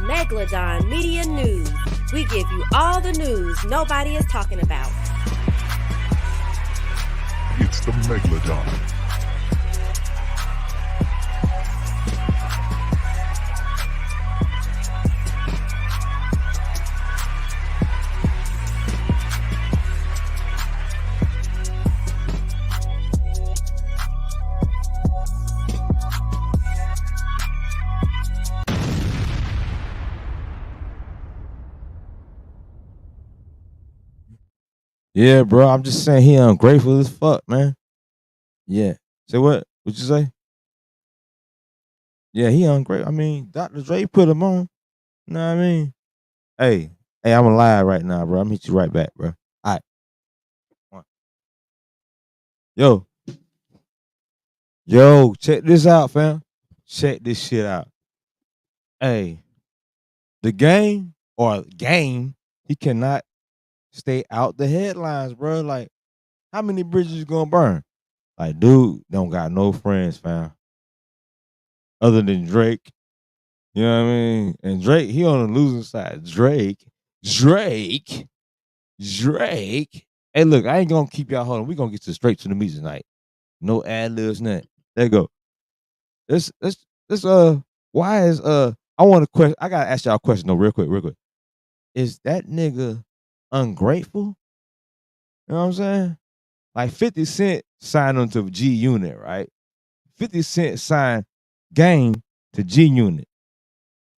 Megalodon Media News. We give you all the news nobody is talking about. It's the Megalodon. Yeah, bro. I'm just saying he ungrateful as fuck, man. Yeah. Say what? What you say? Yeah, he ungrateful. I mean, Dr. Dre put him on. You know what I mean? Hey, I'm alive right now, bro. I'm gonna hit you right back, bro. All right. Yo, check this out, fam. Check this shit out. Hey, the game, he cannot stay out the headlines, bro. Like, how many bridges you gonna burn? Like, dude, don't got no friends, fam. Other than Drake. You know what I mean? And Drake, he on the losing side. Drake. Hey, look, I ain't gonna keep y'all holding. We gonna get straight to the meat tonight. No ad libs, nothing. There you go. This, why is I want to question. I gotta ask y'all a question though, real quick. Is that nigga ungrateful? You know what I'm saying? Like 50 Cent signed him to G Unit, right? 50 Cent signed Game to G Unit.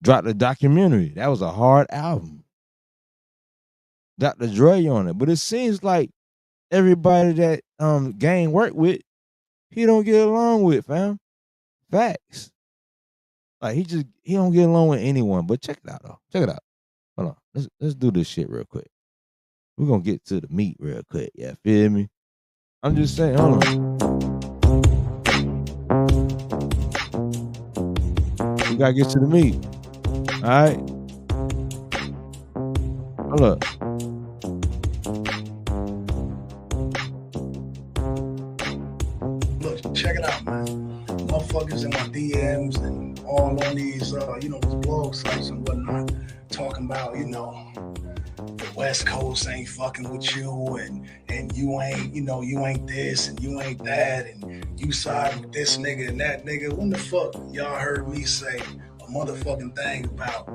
Dropped a documentary. That was a hard album. Dr. Dre on it. But it seems like everybody that Game worked with, he don't get along with, fam. Facts. Like he don't get along with anyone. But check it out though. Check it out. Hold on. Let's do this shit real quick. We're gonna get to the meat real quick. Yeah, feel me? I'm just saying, hold on. We gotta get to the meat. All right. Hold up. Look, check it out, man. Motherfuckers in my DMs and all on these, these blog sites and whatnot, talking about, the West Coast ain't fucking with you, and you ain't, you ain't this and you ain't that, and you side with this nigga and that nigga. When the fuck y'all heard me say a motherfucking thing about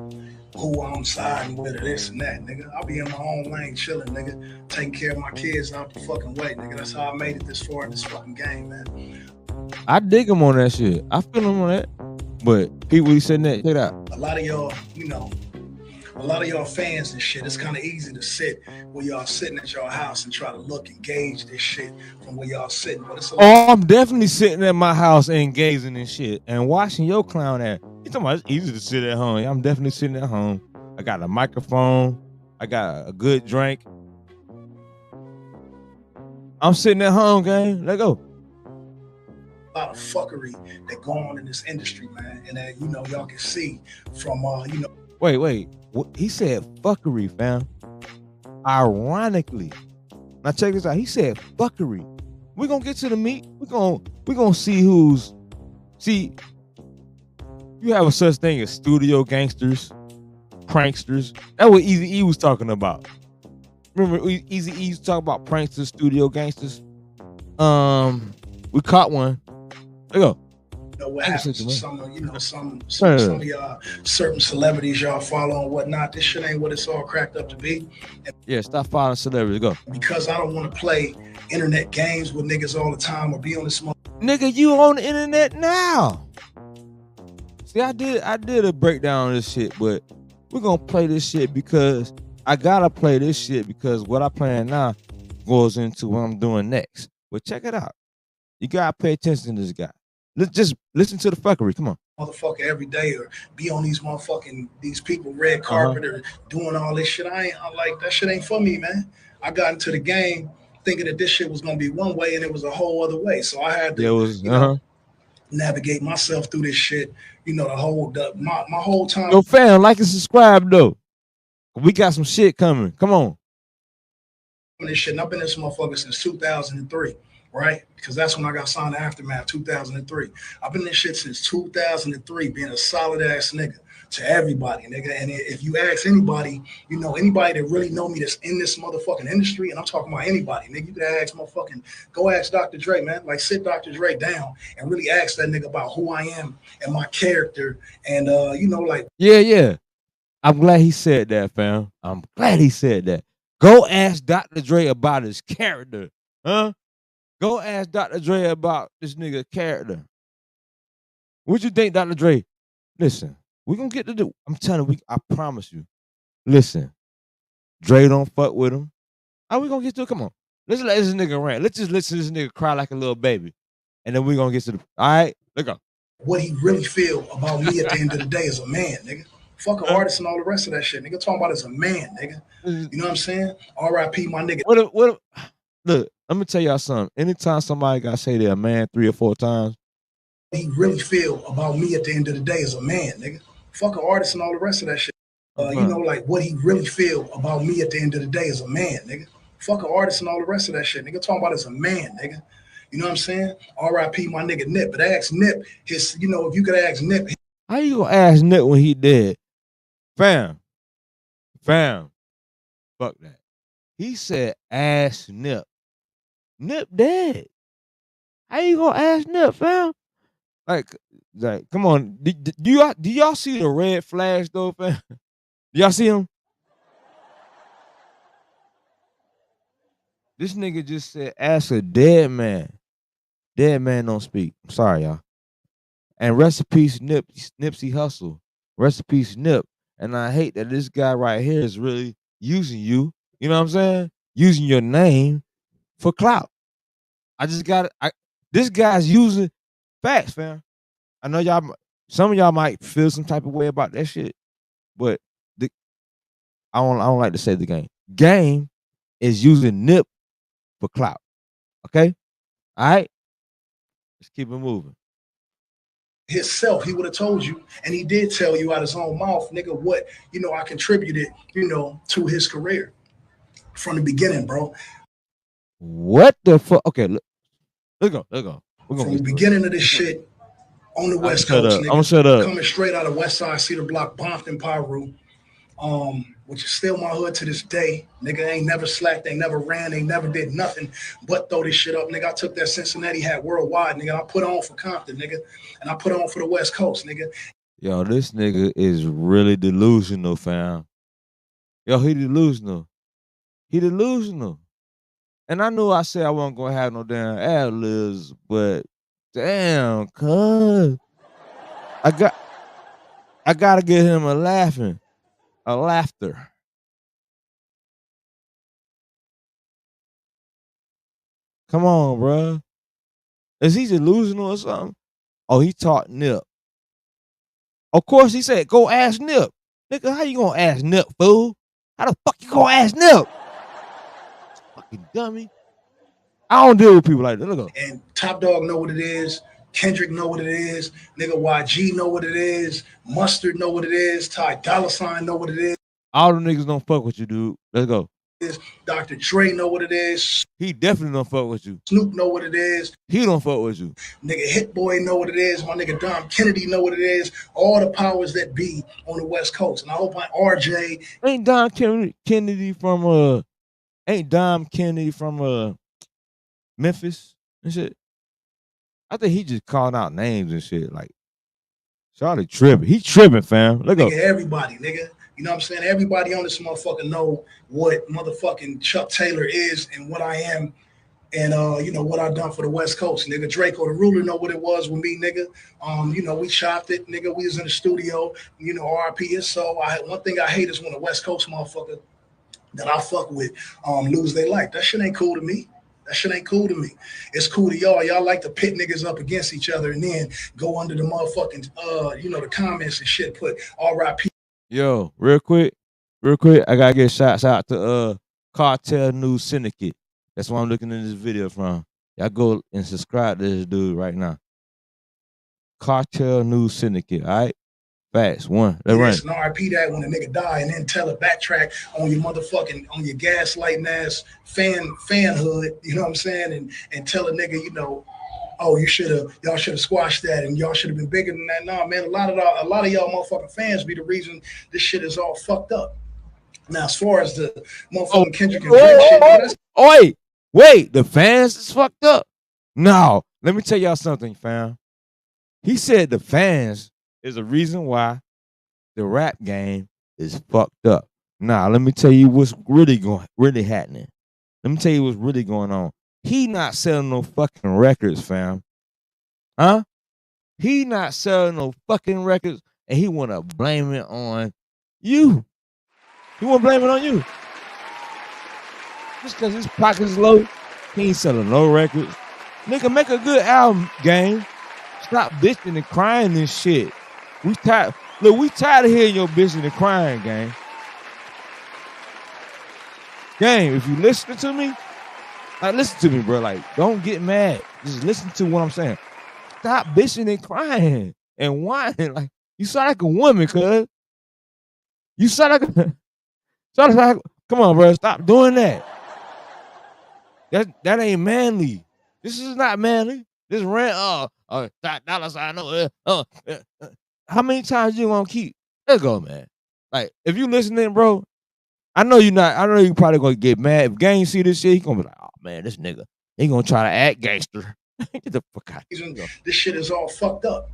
who I'm siding with or this and that, nigga? I'll be in my own lane chilling, nigga, taking care of my kids out the fucking way, nigga. That's how I made it this far in this fucking game, man. I dig him on that shit. I feel him on that. But people, he said that, check it out. A lot of y'all, a lot of y'all fans and shit, it's kind of easy to sit where y'all sitting at your house and try to look and gauge this shit from where y'all sitting. But it's I'm definitely sitting at my house and gazing and shit and watching your clown ass. You talking about it's easy to sit at home. I'm definitely sitting at home. I got a microphone. I got a good drink. I'm sitting at home, gang. Let go. A lot of fuckery that go on in this industry, man. And that, y'all can see from, Wait. He said fuckery, fam. Ironically. Now check this out. He said fuckery. We're gonna get to the meat. We're gonna see you have a such thing as studio gangsters, pranksters. That's what Eazy-E was talking about. Remember Eazy-E was talking about pranksters, studio gangsters? We caught one. There you go. What happens to some of y'all, certain celebrities y'all follow and whatnot. This shit ain't what it's all cracked up to be. Yeah, stop following celebrities. Go. Because I don't want to play internet games with niggas all the time or be on this nigga, you on the internet now. See, I did a breakdown of this shit, but we're gonna play this shit because I gotta play this shit because what I plan now goes into what I'm doing next. But check it out. You gotta pay attention to this guy. Let's just listen to the fuckery. Come on. Motherfucker every day or be on these people red carpet or doing all this shit. I like that shit ain't for me, man. I got into the game thinking that this shit was gonna be one way and it was a whole other way. So I had to navigate myself through this shit, my whole time. Yo, fam, like and subscribe though. We got some shit coming. Come on. This shit, and I've been this motherfucker since 2003. right? Because that's when I got signed to Aftermath, 2003. I've been in this shit since 2003, being a solid ass nigga to everybody, nigga. And if you ask anybody, you know, anybody that really know me that's in this motherfucking industry, and I'm talking about anybody, nigga, you could ask motherfucking, go ask Dr. Dre, man. Like, sit Dr. Dre down and really ask that nigga about who I am and my character. And, you know, like, Yeah. I'm glad he said that, fam. I'm glad he said that. Go ask Dr. Dre about his character. Huh? Go ask Dr. Dre about this nigga character. What you think, Dr. Dre? Listen, we gonna get to the. I'm telling you, I promise you. Listen, Dre don't fuck with him. How we gonna get to it? Come on. Let's let this nigga rant. Let's just listen to this nigga cry like a little baby. And then we gonna get to the. All right, look up. what he really feel about me at the end of the day as a man, nigga. Fuck an artist and all the rest of that shit. Nigga talking about as a man, nigga. You know what I'm saying? R.I.P. my nigga. Look, let me tell y'all something. Anytime somebody gotta say they're a man 3 or 4 times, he really feel about me at the end of the day as a man, nigga. Fuck an artist and all the rest of that shit. You know, like what he really feel about me at the end of the day as a man, nigga. Fuck an artist and all the rest of that shit. Nigga talking about as a man, nigga. You know what I'm saying? R.I.P. my nigga Nip. But ask Nip his, you know, if you could ask Nip. How you gonna ask Nip when he dead? Fam. Fuck that. He said ask Nip. Nip dead. How you gonna ask Nip, fam? Like, come on. Do y'all see the red flash though, fam? Do y'all see him? This nigga just said ask a dead man. Dead man don't speak. I'm sorry, y'all. And rest in peace, Nipsey Hussle. Rest in peace, Nip. And I hate that this guy right here is really using you. You know what I'm saying? Using your name for clout. I just got it. This guy's using facts, fam. I know y'all. Some of y'all might feel some type of way about that shit, but I don't like to say the game. Game is using Nip for clout. Okay, all right. Let's keep it moving. Himself, he would have told you, and he did tell you out his own mouth, nigga, what, you know, I contributed, you know, to his career from the beginning, bro. What the fuck? Okay, let's go. From the beginning of this shit on the West Coast, nigga. I'm gonna shut up. Coming straight out of West Side, Cedar Block, Bompton, Piru, which is still my hood to this day. Nigga ain't never slacked, they never ran, they never did nothing but throw this shit up. Nigga, I took that Cincinnati hat worldwide, nigga. I put on for Compton, nigga. And I put on for the West Coast, nigga. Yo, this nigga is really delusional, fam. Yo, he delusional. And I knew I said I wasn't gonna have no damn ad-libs, but damn, cuz I gotta get him a laughter. Come on, bro. Is he delusional or something? Oh, he taught Nip. Of course, he said, go ask Nip. Nigga, how you gonna ask Nip, fool? How the fuck you gonna ask Nip? Fucking dummy. I don't deal with people like that. Look up. And Top Dog know what it is. Kendrick know what it is. Nigga YG know what it is. Mustard know what it is. Ty Dolla $ign know what it is. All the niggas don't fuck with you, dude. Let's go. Dr. Dre know what it is. He definitely don't fuck with you. Snoop know what it is. He don't fuck with you. Nigga Hit Boy know what it is. My nigga Dom Kennedy know what it is. All the powers that be on the West Coast. And I hope my RJ. Ain't Dom Kennedy from Memphis and shit? I think he just called out names and shit. Like, Charlie tripping. He tripping, fam. Look up. Everybody, nigga. You know what I'm saying? Everybody on this motherfucker know what motherfucking Chuck Taylor is and what I am and, you know, what I done for the West Coast, nigga. Draco the Ruler know what it was with me, nigga. You know, we chopped it, nigga. We was in the studio, you know, RIP is so. One thing I hate is when a West Coast motherfucker that I fuck with lose their life. That shit ain't cool to me. It's cool to y'all. Y'all like to pit niggas up against each other and then go under the motherfucking, you know, the comments and shit, put RIP. Yo, real quick, I gotta get shouts out to Cartel News Syndicate. That's what I'm looking at this video from. Y'all go and subscribe to this dude right now. Cartel News Syndicate, all right? Facts. One. Let's run. Yes, and RIP that when a nigga die, and then tell a backtrack on your motherfucking on your gaslighting ass fanhood. You know what I'm saying? And tell a nigga, you know, oh, y'all should have squashed that, and y'all should have been bigger than that. Nah, man, a lot of y'all motherfucking fans be the reason this shit is all fucked up. Now, as far as the motherfucking Kendrick and Drake shit, nigga, wait, the fans is fucked up. No, let me tell y'all something, fam. He said the fans is the reason why the rap game is fucked up. Now, let me tell you what's really happening. Let me tell you what's really going on. He not selling no fucking records, fam. Huh? He not selling no fucking records, and he want to blame it on you. He want to blame it on you. Just because his pocket's low, he ain't selling no records. Nigga, make a good album, gang. Stop bitching and crying and shit. We tired of hearing your bitching and crying, gang. Gang, if you listening to me, like, listen to me, bro. Like, don't get mad. Just listen to what I'm saying. Stop bitching and crying and whining. Like, you sound like a woman, cuz. You sound like come on, bro. Stop doing that. That ain't manly. This is not manly. This rant, $. How many times you gonna keep? Let's go, man. Like, if you listening, bro, I know you probably gonna get mad. If Gang see this shit, he gonna be like, oh man, this nigga, he gonna try to act gangster. Get the fuck out of here. This shit is all fucked up.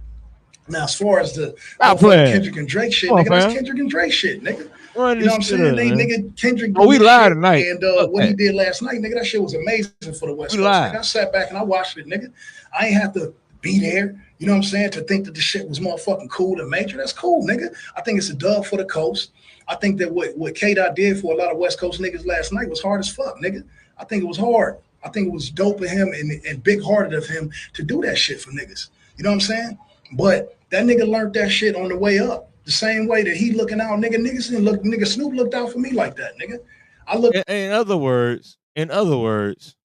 Now, as far as the Kendrick and Drake shit, nigga, that's Kendrick and Drake shit, nigga. You know what I'm saying? Nigga, Kendrick. Oh, we lied tonight. And what he did last night, nigga, that shit was amazing for the West Coast. Nigga, I sat back and I watched it, nigga. I ain't have to be there. You know what I'm saying? To think that the shit was motherfucking cool and major. That's cool, nigga. I think it's a dub for the coast. I think that what K-Dot did for a lot of West Coast niggas last night was hard as fuck, nigga. I think it was hard. I think it was dope of him and big-hearted of him to do that shit for niggas. You know what I'm saying? But that nigga learned that shit on the way up. The same way that he looking out, nigga Snoop looked out for me like that, nigga. In other words,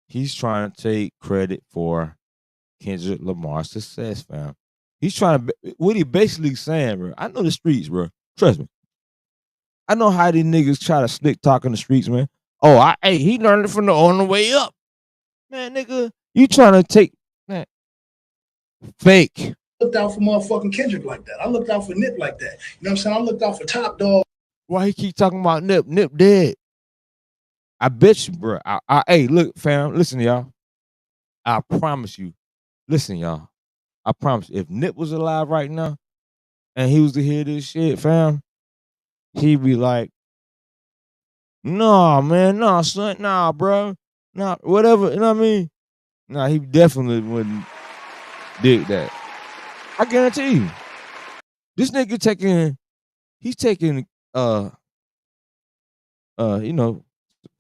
he's trying to take credit for Kendrick Lamar's success, fam. He's trying to, what he basically saying, bro. I know the streets, bro. Trust me. I know how these niggas try to slick talk in the streets, man. Oh, he learned it on the way up. Man, nigga, you trying to take, man, fake. Looked out for motherfucking Kendrick like that. I looked out for Nip like that. You know what I'm saying? I looked out for Top Dog. Why he keep talking about Nip? Nip dead. I bet you, bro. Hey, look, fam, listen, y'all. I promise you. Listen, y'all. I promise you, if Nip was alive right now and he was to hear this shit, fam, he'd be like, nah, man, nah, son, nah, bro. Nah, whatever, you know what I mean? Nah, he definitely wouldn't dig that. I guarantee you. This nigga taking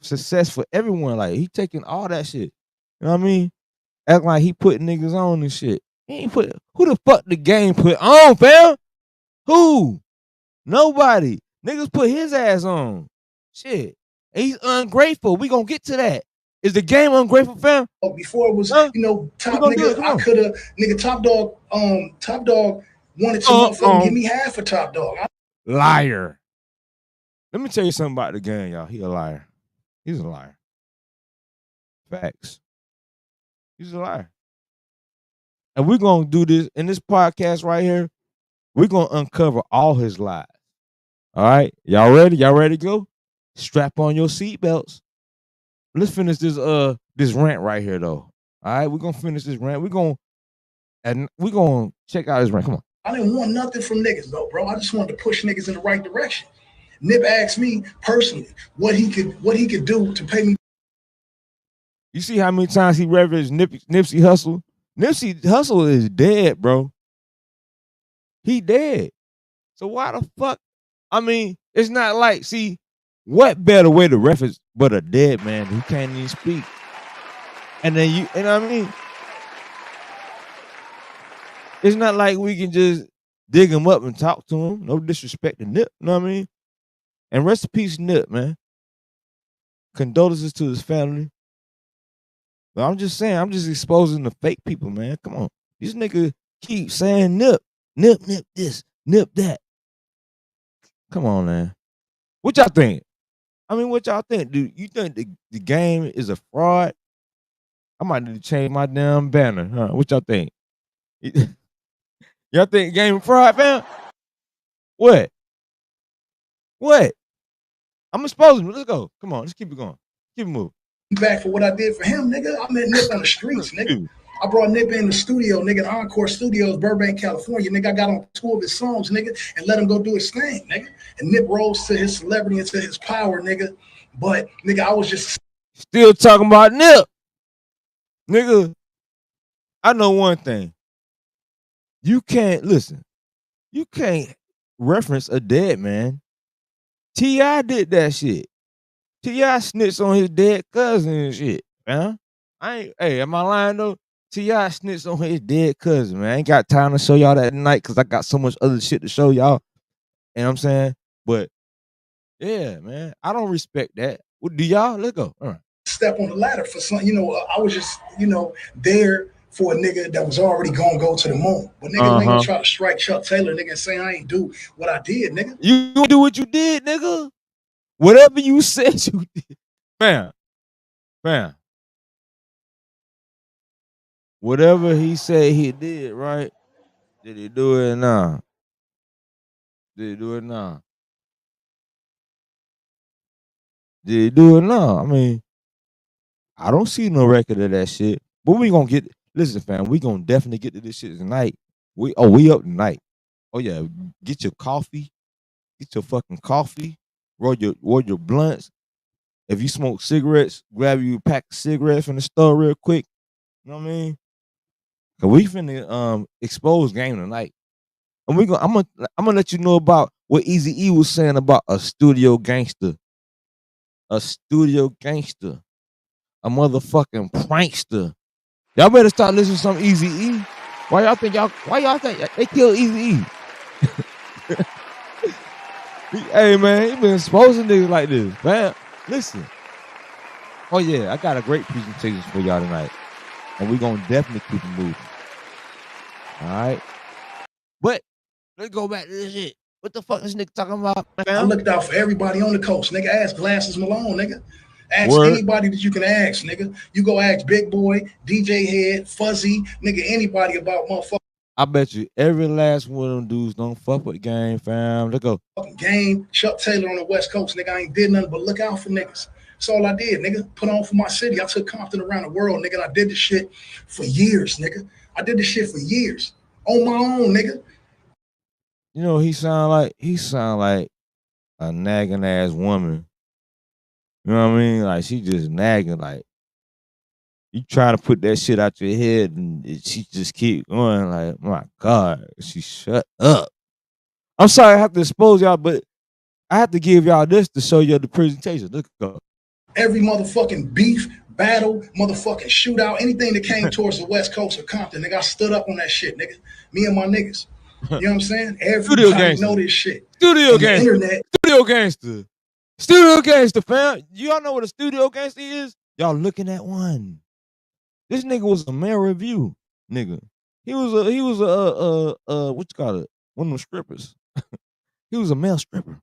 success for everyone. Like, he taking all that shit. You know what I mean? Act like he putting niggas on and shit. He ain't put, who the fuck the game put on, fam? Who? Nobody. Niggas put his ass on. Shit. And he's ungrateful. We gonna get to that. Is the game ungrateful, fam? Before it was, Top nigga, I could have, nigga, Top Dog wanted to motherfucking give me half of Top Dog. Liar. Let me tell you something about the game, y'all. He a liar. He's a liar. Facts. He's a liar. And we're gonna do this in this podcast right here. We're gonna uncover all his lies. All right, y'all ready? Y'all ready to go? Strap on your seatbelts. Let's finish this rant right here, though. All right, we're gonna finish this rant. We're gonna check out his rant. Come on. I didn't want nothing from niggas, though, bro. I just wanted to push niggas in the right direction. Nip asked me personally what he could do to pay me. You see how many times he referenced Nipsey Hussle? Nipsey Hussle is dead, bro. He dead. So why the fuck? I mean, it's not like, see, what better way to reference but a dead man who can't even speak? And then you know what I mean? It's not like we can just dig him up and talk to him. No disrespect to Nip, you know what I mean? And rest in peace, Nip, man. Condolences to his family. But I'm just saying, I'm just exposing the fake people, man. Come on. These niggas keep saying Nip this, Nip that. Come on, man. What y'all think? I mean, what y'all think? Do you think the game is a fraud? I might need to change my damn banner, huh? What y'all think? Y'all think game fraud, fam? What? What? I'm exposing. Let's go. Come on, let's keep it going. Keep it moving. Back for what I did for him, nigga. I met Nip on the streets, nigga. I brought Nip in the studio, nigga, the Encore Studios, Burbank, California. Nigga, I got on 2 of his songs, nigga, and let him go do his thing, nigga. And Nip rose to his celebrity and to his power, nigga. But, nigga, I was just still talking about Nip. Nigga, I know one thing. You can't, listen, you can't reference a dead man. T.I. did that shit. T.I. snitched on his dead cousin and shit, man. Hey, am I lying though? T.I. snitched on his dead cousin, man. I ain't got time to show y'all that tonight because I got so much other shit to show y'all. You know what I'm saying? But yeah, man, I don't respect that. What do y'all? Let's go. All right. Step on the ladder for some, I was just, there for a nigga that was already gonna go to the moon. But niggas ain't gonna try to strike Chuck Taylor, nigga, and say I ain't do what I did, nigga. You do what you did, nigga. Whatever you said you did. Fam. Whatever he said he did, right? Did he do it now? Did he do it now? Did he do it now? I mean, I don't see no record of that shit. But we gonna get, listen, fam, we gonna definitely get to this shit tonight. We up tonight. Oh yeah, get your coffee. Get your fucking coffee. Roll your blunts. If you smoke cigarettes, grab you a pack of cigarettes from the store real quick. You know what I mean? Cause we finna expose game tonight. And I'm gonna let you know about what Eazy-E was saying about a studio gangster. A studio gangster. A motherfucking prankster. Y'all better start listening to some Eazy-E. Why y'all think they killed Eazy-E? Hey man, he been exposing niggas like this. Man, listen. Oh yeah, I got a great presentation for y'all tonight. And we're gonna definitely keep it moving. Alright. But let's go back to this shit. What the fuck is nigga talking about, man? I looked out for everybody on the coast, nigga. Ask Glasses Malone, nigga. Ask anybody that you can ask, nigga. You go ask Big Boy, DJ Head, Fuzzy, nigga, anybody about motherfucker. I bet you every last one of them dudes don't fuck with the game, fam. Let's go. Game, Chuck Taylor on the West Coast, nigga. I ain't did nothing but look out for niggas. That's all I did, nigga. Put on for my city. I took Compton around the world, nigga. And I did this shit for years, nigga. I did this shit for years. On my own, nigga. You know, he sound like a nagging ass woman. You know what I mean? Like she just nagging, like you trying to put that shit out your head and she just keep going like, my God, she shut up. I'm sorry I have to expose y'all, but I have to give y'all this to show you the presentation. Look, go. Every motherfucking beef, battle, motherfucking shootout, anything that came towards the West Coast or Compton, nigga, I stood up on that shit, nigga. Me and my niggas. You know what I'm saying? Everybody know this shit. Studio gangster. Studio gangster, fam. Y'all know what a studio gangster is? Y'all looking at one. This nigga was a male review, nigga. He was a what you call it? One of them strippers. He was a male stripper.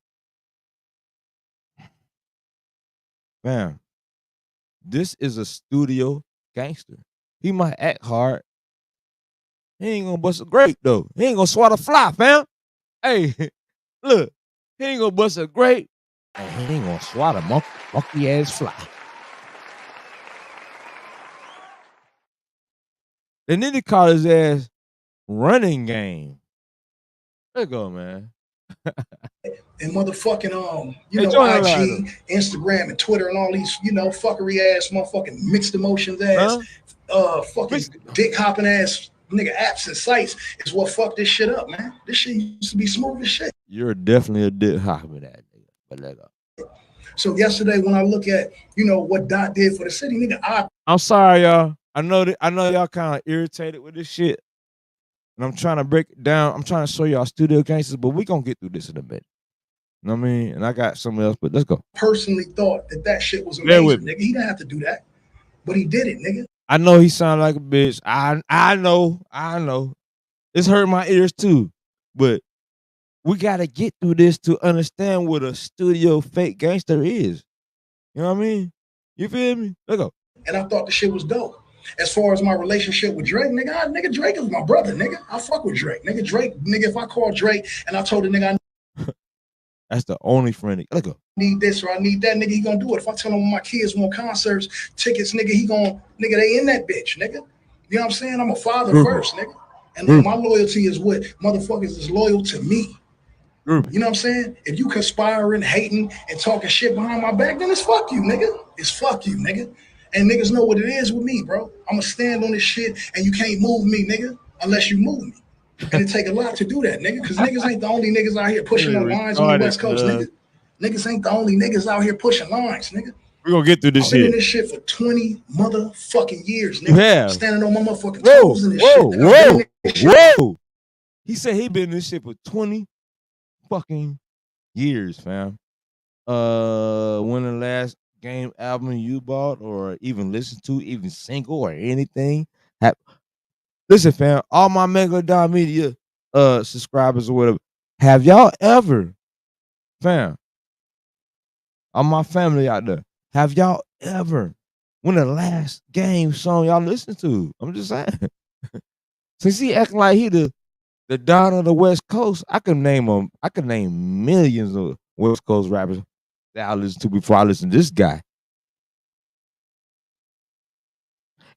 Fam, this is a studio gangster. He might act hard. He ain't gonna bust a grape though. He ain't gonna swat a fly, fam. Hey, look, he ain't gonna bust a grape, and he ain't gonna swat a monkey ass fly. And then they call his ass running game. Let's go, man. And motherfucking IG, Instagram, and Twitter, and all these fuckery ass motherfucking mixed emotions ass, fucking dick hopping ass nigga apps and sites is what fucked this shit up, man. This shit used to be smooth as shit. You're definitely a dick hopping that nigga, but let go. So yesterday when I look at what Dot did for the city, nigga, I'm sorry, y'all. I know y'all kind of irritated with this shit, and I'm trying to break it down. I'm trying to show y'all studio gangsters, but we gonna get through this in a bit. You know what I mean? And I got something else, but let's go. Personally thought that shit was amazing, nigga. He didn't have to do that, but he did it, nigga. I know he sounded like a bitch. I know. It's hurt my ears too, but we gotta get through this to understand what a studio fake gangster is. You know what I mean? You feel me? Let go. And I thought the shit was dope. As far as my relationship with Drake, nigga Drake is my brother, nigga. I fuck with Drake. Nigga, if I call Drake and I told the nigga That's the only friend. Let go. need this or I need that, nigga, he gonna do it. If I tell him my kids want concerts, tickets, nigga, nigga, they in that bitch, nigga. You know what I'm saying? I'm a father first, nigga. And then my loyalty is what motherfuckers is loyal to me. You know what I'm saying? If you conspiring, hating, and talking shit behind my back, then it's fuck you, nigga. It's fuck you, nigga. And niggas know what it is with me, bro. I'ma stand on this shit and you can't move me, nigga, unless you move me. And it take a lot to do that, nigga, because niggas ain't the only niggas out here pushing the lines on the West Coast, nigga. Niggas ain't the only niggas out here pushing lines, nigga. We're gonna get through this I've been shit. in this shit for 20 motherfucking years, nigga. You have. Standing on my motherfucking toes in this shit. Whoa. He said he been in this shit for 20 fucking years, fam. When the last game album you bought or even listened to, even single or anything? Listen, fam, all my Megalodon Media subscribers or whatever, have y'all ever, fam, all my family out there, have y'all ever, when the last game song y'all listened to? I'm just saying. Since he acting like he the Don of the West Coast, I could name millions of West Coast rappers that I listen to before I listen to this guy.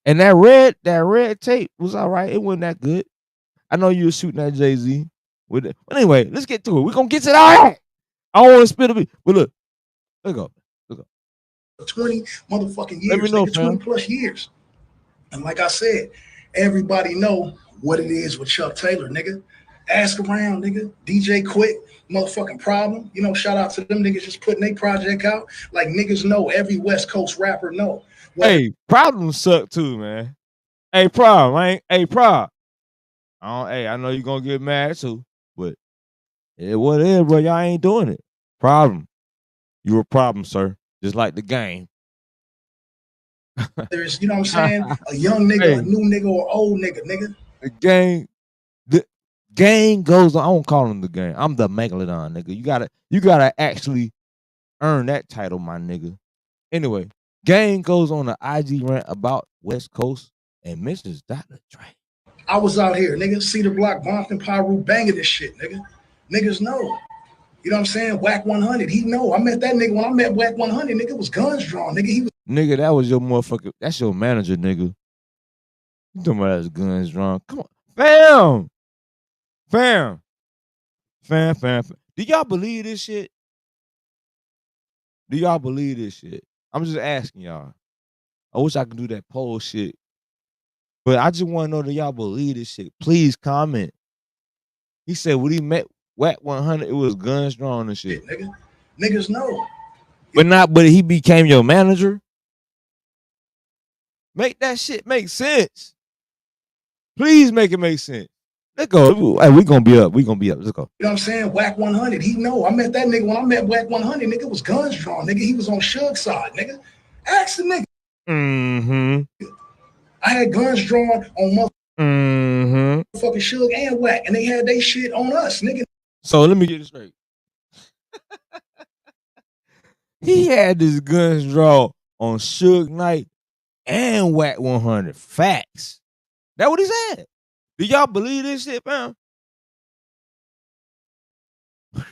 And that red tape was all right. It wasn't that good. I know you were shooting at Jay-Z with it. But anyway, let's get to it. We're gonna get to it. All right. I don't want to spit a bit. But look. Let go. 20 motherfucking years. Let me know, nigga, 20 plus years. And like I said, everybody know what it is with Chuck Taylor, nigga. Ask around, nigga. DJ Quick, motherfucking Problem. You know, shout out to them niggas just putting their project out. Like niggas know, every West Coast rapper know. Hey, Problem suck too, man. Hey, Problem, Prob. I know you're gonna get mad too, but what it is, bro, y'all ain't doing it. Problem. You're a problem, sir. Just like the game. There's, you know what I'm saying? A young nigga, a new nigga, or old nigga. The game goes on. I won't call him the game. I'm the Megalodon, nigga. You gotta actually earn that title, my nigga. Anyway, Game goes on an IG rant about West Coast and mentions Dr. Dre. I was out here, nigga, Cedar Block, Bompton, Pyru, banging this shit, nigga. Niggas know. You know what I'm saying? Whack 100. He know. I met that nigga when I met Whack 100. Nigga was guns drawn. Nigga, he was. Nigga, that was your motherfucker. That's your manager, nigga. You talking about that's guns drawn? Come on, fam. Do y'all believe this shit? Do y'all believe this shit? I'm just asking y'all. I wish I could do that poll shit, but I just want to know that y'all believe this shit. Please comment. He said when he met Whack 100, it was guns drawn and shit. Nigga. Niggas know. But he became your manager? Make that shit make sense. Please make it make sense. Let's go. Hey, we gonna be up. Let's go. You know what I'm saying? Whack 100. He know. I met that nigga when I met Whack 100. Nigga was guns drawn. Nigga, he was on Suge's side. Nigga, ask the nigga. Mm-hmm. I had guns drawn on motherfucking Suge and Whack, and they had they shit on us, nigga. So let me get it straight. He had this guns drawn on Suge Knight and Whack 100. Facts. That what he said. Do y'all believe this shit, fam? All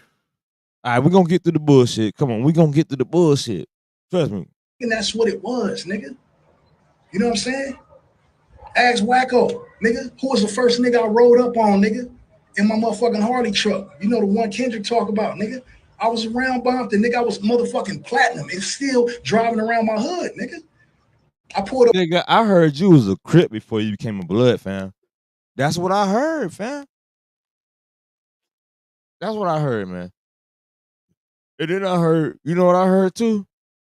right, we're gonna get through the bullshit. Come on, we're gonna get through the bullshit. Trust me. And that's what it was, nigga. You know what I'm saying? Ask Wacko, nigga, who was the first nigga I rode up on, nigga, in my motherfucking Harley truck. You know the one Kendrick talk about, nigga. I was around Bompton, nigga. I was motherfucking platinum and still driving around my hood, nigga. I pulled up. Nigga, I heard you was a Crip before you became a Blood, fam. That's what I heard, fam. That's what I heard, man. And then I heard, you know what I heard too?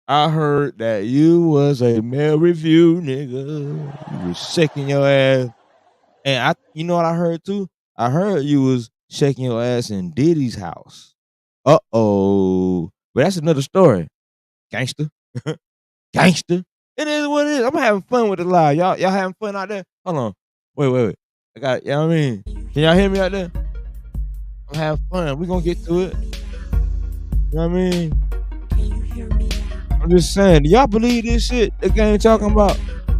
I heard that you was a male review, nigga. You was shaking your ass. And you know what I heard too? I heard you was shaking your ass in Diddy's house. Uh-oh. But that's another story. Gangster. Gangster. It is what it is. I'm having fun with the lie. Y'all having fun out there? Hold on. Wait. I got, you know what I mean? Can y'all hear me out there? I'm having fun. We're gonna get to it. You know what I mean? Can you hear me now? I'm just saying, do y'all believe this shit the game talking about? You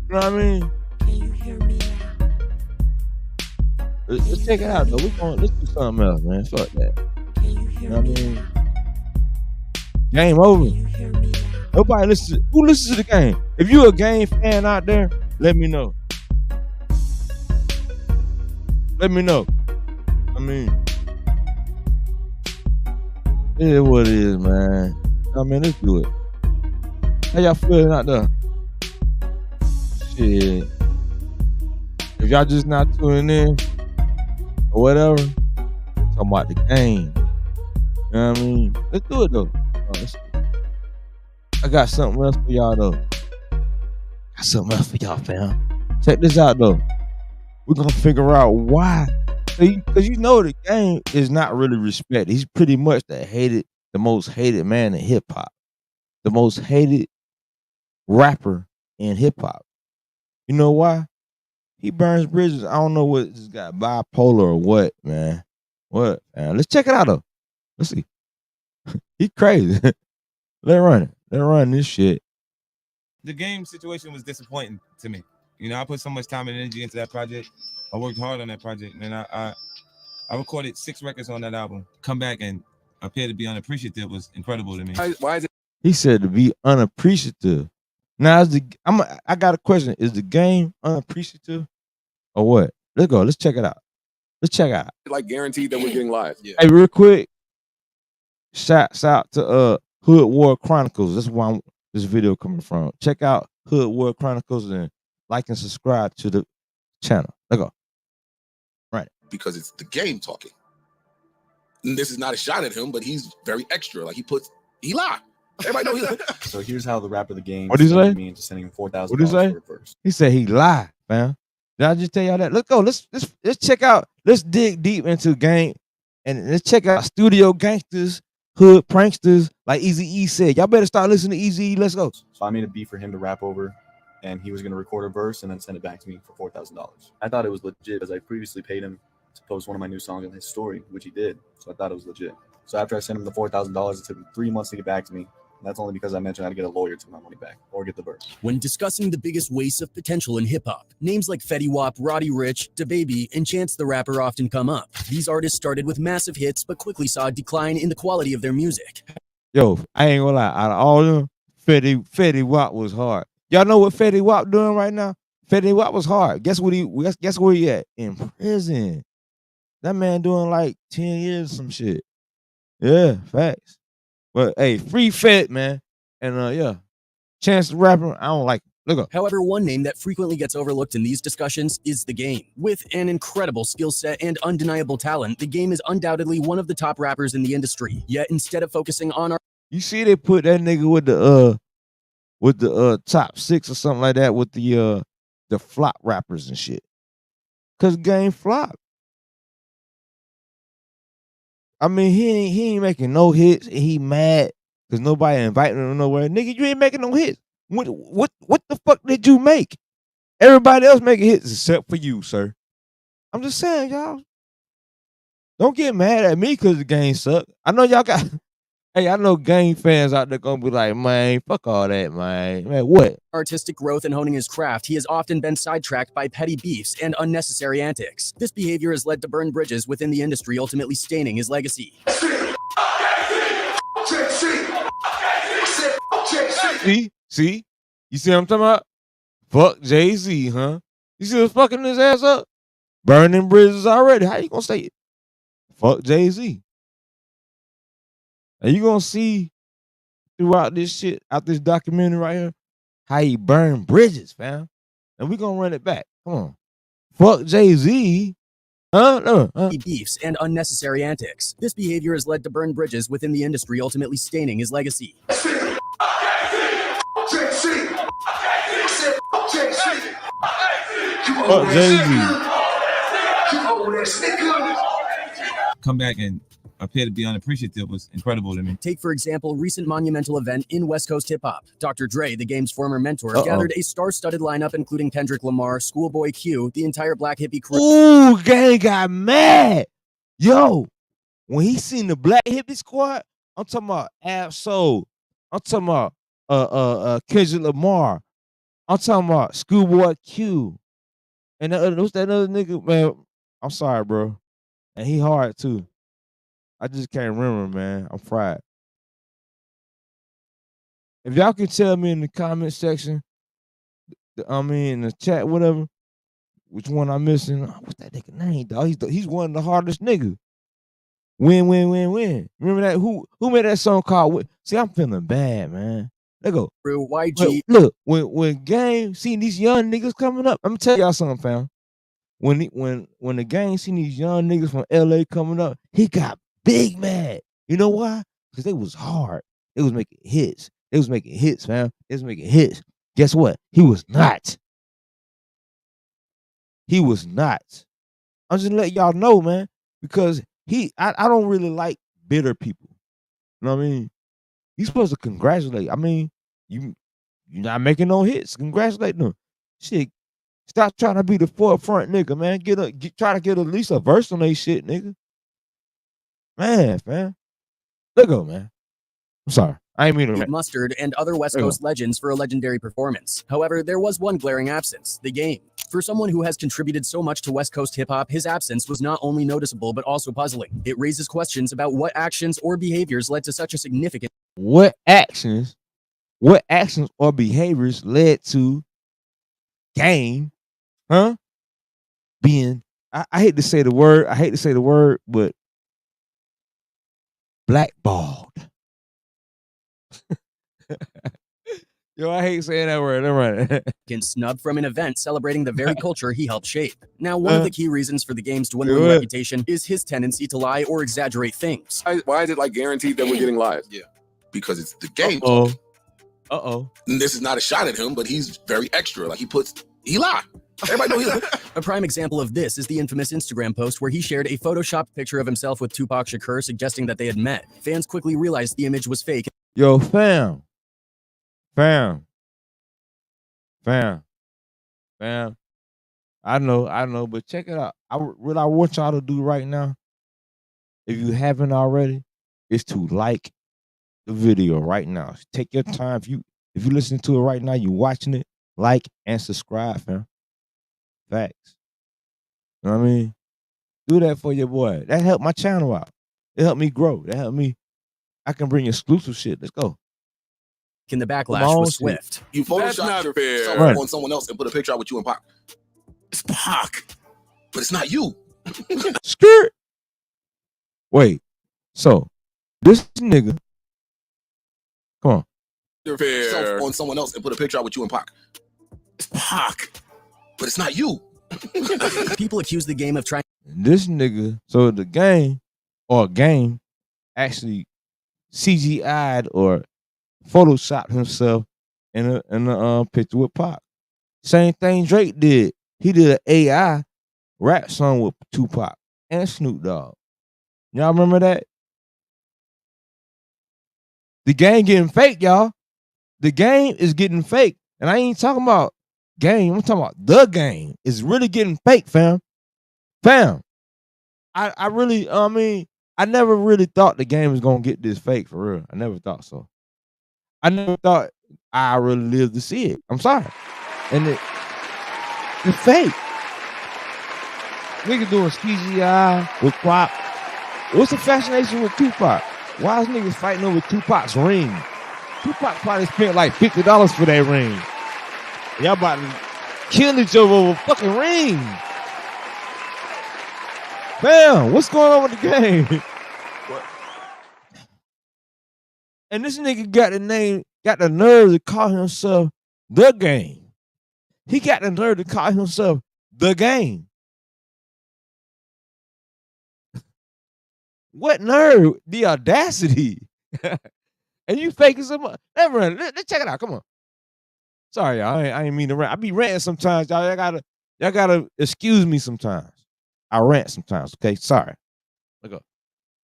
know what I mean? Can you hear me now? Let's check it out though. Let's do something else, man. Fuck that. Can you You hear know what I me mean? now? Game over. Can you hear me now? Nobody listens. Who listens to the game? If you a game fan out there, let me know. Let me know. I mean, it is what it is, man. I mean, let's do it. How y'all feeling out there? Shit. If y'all just not tuning in or whatever, talking about the game. You know what I mean? Let's do it though. I got something else for y'all though. Got something else for y'all, fam. Check this out though. We're gonna figure out why. Because you know the game is not really respected. He's pretty much the most hated man in hip hop. The most hated rapper in hip hop. You know why? He burns bridges. I don't know what this guy bipolar or what, man. What? Man? Let's check it out though. Let's see. He crazy. Let's run it. Let's run this shit. The game situation was disappointing to me. You know, I put so much time and energy into that project. I worked hard on that project, and I recorded 6 records on that album. Come back and appear to be unappreciative was incredible to me. Why is it? He said to be unappreciative. Now, I got a question. Is the game unappreciative or what? Let's go. Let's check it out. Let's check it out. Like guaranteed that we're getting live. Yeah. Hey, real quick, shouts out to Hood War Chronicles. That's where this video coming from. Check out Hood War Chronicles and like and subscribe to the channel. Let's go. Right. Because it's the game talking. And this is not a shot at him, but he's very extra. Like he lied. Everybody know he lied. So here's how the rapper of the game. What'd he say? Me into sending him $4,000 What'd he say? for a verse. He said he lied, fam. Did I just tell y'all that? Let's go. Let's check out. Let's dig deep into game and let's check out studio gangsters, hood pranksters, like Eazy-E said. Y'all better start listening to Eazy-E. Let's go. So I made a beat for him to rap over, and he was going to record a verse and then send it back to me for $4,000. I thought it was legit because I previously paid him to post one of my new songs on his story, which he did. So I thought it was legit. So after I sent him the $4,000, it took him 3 months to get back to me. And that's only because I mentioned I had to get a lawyer to get my money back or get the verse. When discussing the biggest waste of potential in hip-hop, names like Fetty Wap, Roddy Ricch, DaBaby, and Chance the Rapper often come up. These artists started with massive hits, but quickly saw a decline in the quality of their music. Yo, I ain't gonna lie. Out of all of them, Fetty Wap was hard. Y'all know what Fetty Wap doing right now? Fetty Wap was hard. Guess where he at? In prison. That man doing like 10 years or some shit. Yeah, facts. But hey, free Fed, man. And yeah, Chance the Rapper, I don't like him. Look up. However, one name that frequently gets overlooked in these discussions is The Game. With an incredible skill set and undeniable talent, The Game is undoubtedly one of the top rappers in the industry. Yet instead of focusing on You see they put that nigga with the top 6 or something like that with the flop rappers and shit. Cause Game flop. I mean, he ain't making no hits. And he mad because nobody inviting him nowhere. Nigga, you ain't making no hits. What the fuck did you make? Everybody else making hits except for you, sir. I'm just saying, y'all. Don't get mad at me because the game suck. I know y'all got. Hey, I know Game fans out there gonna be like, man, fuck all that, man. Man, what? artistic growth and honing his craft, he has often been sidetracked by petty beefs and unnecessary antics. This behavior has led to burned bridges within the industry, ultimately staining his legacy. See? You see what I'm talking about? Fuck Jay-Z, huh? You see what's fucking his ass up? Burning bridges already. How you gonna say it? Fuck Jay-Z. And you gonna see throughout this shit, out this documentary right here, how he burned bridges, fam. And we gonna run it back. Come on. Fuck Jay-Z. Beefs and unnecessary antics. This behavior has led to burned bridges within the industry, ultimately staining his legacy. Fuck Jay-Z. Come back and appear to be unappreciative was incredible to me. Take, for example, recent monumental event in West Coast hip-hop. Dr. Dre, the game's former mentor, gathered a star-studded lineup including Kendrick Lamar, Schoolboy Q, the entire Black Hippie crew. Ooh, gang got mad. Yo, when he seen the Black Hippie Squad, I'm talking about Ab-Soul. I'm talking about Kendrick Lamar. I'm talking about Schoolboy Q. And what's that other nigga, man? I'm sorry, bro. And he hard too. I just can't remember, man. I'm fried. If y'all can tell me in the comment section, in the chat, whatever, which one I'm missing. What's that nigga name, dog? He's one of the hardest niggas. Win, win, win, win. Remember that? Who made that song called Win? See, I'm feeling bad, man. Let go. Through YG. Look, when Game seen these young niggas coming up, I'm gonna tell y'all something, fam. When the Game seen these young niggas from LA coming up, he got big mad. You know why? Because they was hard. They was making hits. They was making hits, fam. They was making hits. Guess what? He was not. He was not. I'm just letting y'all know, man, because I don't really like bitter people. You know what I mean? You're supposed to congratulate. I mean, you're not making no hits. Congratulate them. Shit. Stop trying to be the forefront nigga, man. Try to get at least a verse on they shit, nigga. Man. Let go, man. I'm sorry. I ain't mean to rant. Mustard and other West Coast legends for a legendary performance. However, there was one glaring absence, the Game. For someone who has contributed so much to West Coast hip-hop, his absence was not only noticeable but also puzzling. It raises questions about what actions or behaviors led to such a significant... What actions or behaviors led to Game, being... I hate to say the word, but blackballed. Yo, I hate saying that word. Right. Snubbed from an event celebrating the very culture he helped shape. Now, one of the key reasons for the Game's dwindling reputation is his tendency to lie or exaggerate things. Why is it like guaranteed that we're getting lies? Yeah, because it's the Game. And this is not a shot at him, but he's very extra. Like he lied. Everybody know he lied. A prime example of this is the infamous Instagram post where he shared a photoshopped picture of himself with Tupac Shakur, suggesting that they had met. Fans quickly realized the image was fake. Yo, fam. I know, but check it out. What I want y'all to do right now, if you haven't already, is to like the video right now. Take your time. If you listen to it right now, you watching it, like and subscribe, fam. Facts. You know what I mean? Do that for your boy. That helped my channel out. It helped me grow. That helped me. I can bring exclusive shit. Let's go. In the backlash was swift. You photoshopped yourself on someone else and put a picture out with you and Pac. It's Pac, but it's not you. Skirt. Wait. So this nigga, come on. Yourself on someone else and put a picture out with you and Pac. It's Pac, but it's not you. People accuse the Game of trying. This nigga. So the Game actually CGI'd or photoshopped himself in a picture with Pac. Same thing Drake did. He did an AI rap song with Tupac and Snoop Dogg. Y'all remember that? The Game getting fake, y'all. The Game is getting fake. And I ain't talking about Game. I'm talking about the Game. It's really getting fake, fam. I really, I never really thought the Game was gonna get this fake for real. I never thought so. I never thought I really lived to see it. I'm sorry. And it's fake. Nigga doing CGI with Pac. What's the fascination with Tupac? Why is niggas fighting over Tupac's ring? Tupac probably spent like $50 for that ring. Y'all about to kill each other over a fucking ring. Fam, what's going on with the Game? What? And this nigga got the nerve to call himself the Game. He got the nerve to call himself the Game. What nerve? The audacity. And you faking so much. Let's check it out. Come on. Sorry, y'all. I ain't mean to rant. I be ranting sometimes, y'all. Y'all gotta excuse me sometimes. I rant sometimes, okay? Sorry. Look up.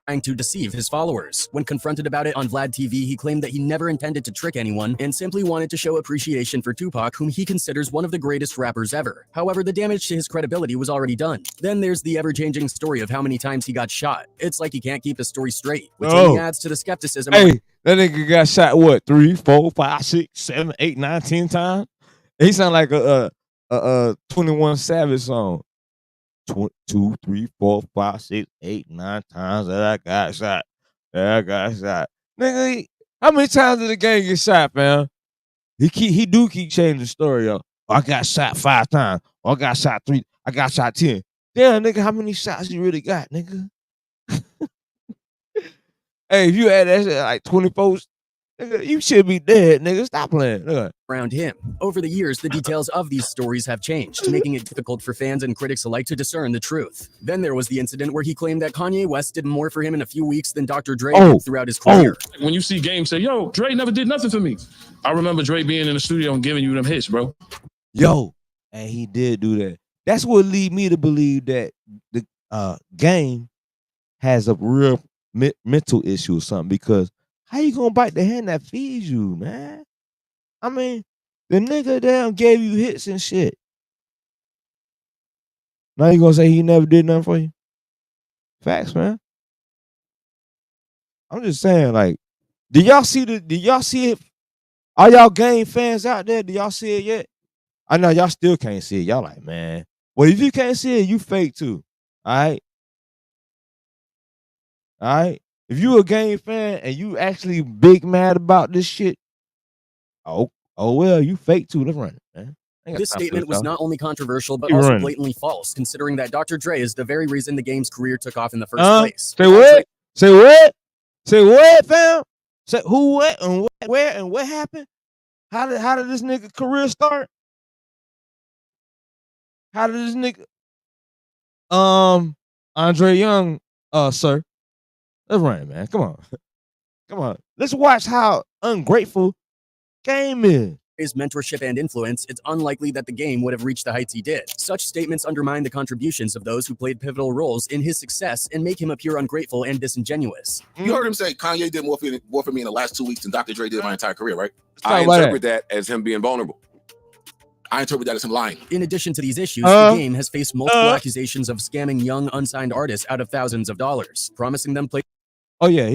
trying to deceive his followers. When confronted about it on Vlad TV, he claimed that he never intended to trick anyone and simply wanted to show appreciation for Tupac, whom he considers one of the greatest rappers ever. However, the damage to his credibility was already done. Then there's the ever-changing story of how many times he got shot. It's like he can't keep his story straight, which only adds to the skepticism. Hey, that nigga got shot what? 3, 4, 5, 6, 7, 8, 9, 10 times? He sound like a 21 Savage song. 2, 3, 4, 5, 6, 8, 9 times that I got shot. Nigga, how many times did the gang get shot, fam? He do keep changing the story, yo. I got shot 5 times. I got shot 3. I got shot 10. Damn, nigga, how many shots you really got, nigga? Hey, if you had that shit like 24, nigga, you should be dead, nigga. Stop playing. Nigga. Around him. Over the years, the details of these stories have changed, making it difficult for fans and critics alike to discern the truth. Then there was the incident where he claimed that Kanye West did more for him in a few weeks than Dr. Dre did throughout his career. When you see Game say, yo, Dre never did nothing for me. I remember Dre being in the studio and giving you them hits, bro. Yo, and he did do that. That's what lead me to believe that the Game has a real mental issue or something, because how you gonna bite the hand that feeds you, man? I mean, the nigga down gave you hits and shit. Now you gonna say he never did nothing for you? Facts, man. I'm just saying, like, did y'all see it? Are y'all Game fans out there? Do y'all see it yet? I know y'all still can't see it. Y'all like, man. Well, if you can't see it, you fake too. All right? All right? If you a Game fan and you actually big mad about this shit, oh well, you fake too. Let's run it, man. This statement was not only controversial, but also blatantly false, considering that Dr. Dre is the very reason the Game's career took off in the first place. Say what? Say what? Say what, fam? Say who, what, and what, where, and what happened? How did this nigga career start? How did this nigga Andre Young, sir? Let's run it, man. Come on. Come on. Let's watch how ungrateful Game is. His mentorship and influence, it's unlikely that the Game would have reached the heights he did. Such statements undermine the contributions of those who played pivotal roles in his success and make him appear ungrateful and disingenuous. You heard him say Kanye did more for me in the last 2 weeks than Dr. Dre did my entire career, right? I interpret that as him being vulnerable. I interpret that as him lying. In addition to these issues, the Game has faced multiple accusations of scamming young, unsigned artists out of thousands of dollars, promising them play. Oh, yeah.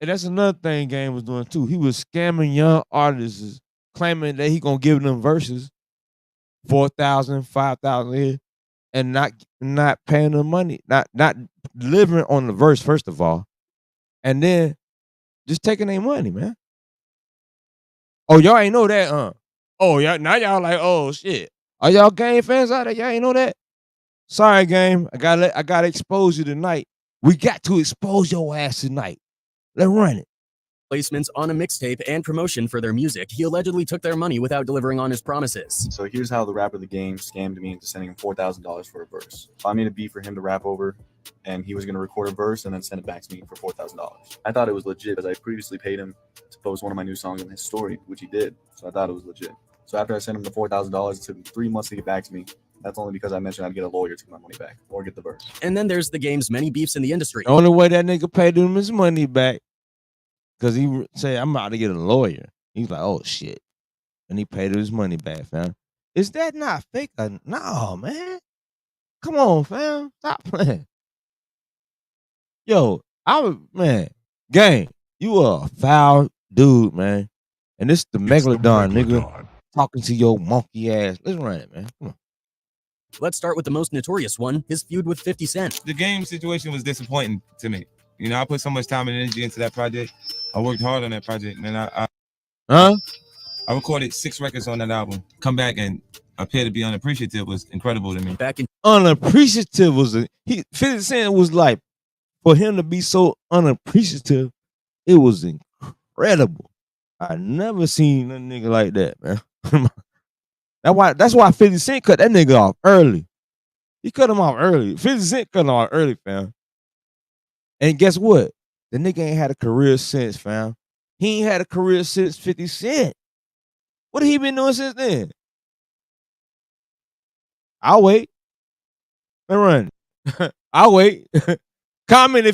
And that's another thing Game was doing, too. He was scamming young artists, claiming that he gonna give them verses, $4,000, $5,000, and not paying them money, not delivering on the verse, first of all, and then just taking their money, man. Oh, y'all ain't know that, huh? Oh, y'all now y'all like, oh shit. Are y'all Game fans out there? Y'all ain't know that? Sorry, Game. I gotta expose you tonight. We got to expose your ass tonight. Let's run it. Placements on a mixtape and promotion for their music. He allegedly took their money without delivering on his promises. So here's how the rapper The Game scammed me into sending him $4,000 for a verse. I made a beat for him to rap over, and he was going to record a verse and then send it back to me for $4,000. I thought it was legit because I previously paid him to post one of my new songs on his story, which he did. So I thought it was legit. So after I sent him the $4,000, it took him 3 months to get back to me. That's only because I mentioned I'd get a lawyer to get my money back or get the verse. And then there's the Game's many beefs in the industry. The only way that nigga paid him his money back, because he said, I'm about to get a lawyer. He's like, oh, shit. And he paid his money back, fam. Is that not fake? No, man. Come on, fam. Stop playing. Yo, man, Game, you are a foul dude, man. And this the Megalodon, nigga, talking to your monkey ass. Let's run it, man. Come on. Let's start with the most notorious one, his feud with 50 Cent. The Game situation was disappointing to me. You know, I put so much time and energy into that project. I worked hard on that project, man. I recorded 6 records on that album. Come back and appear to be unappreciative was incredible to me. Unappreciative was 50 Cent was like, for him to be so unappreciative, it was incredible. I never seen a nigga like that, man. That's why 50 Cent cut that nigga off early. He cut him off early. 50 Cent cut him off early, fam. And guess what? The nigga ain't had a career since, fam. He ain't had a career since 50 Cent. What have he been doing since then? I'll wait. Let run. I'll wait. Comment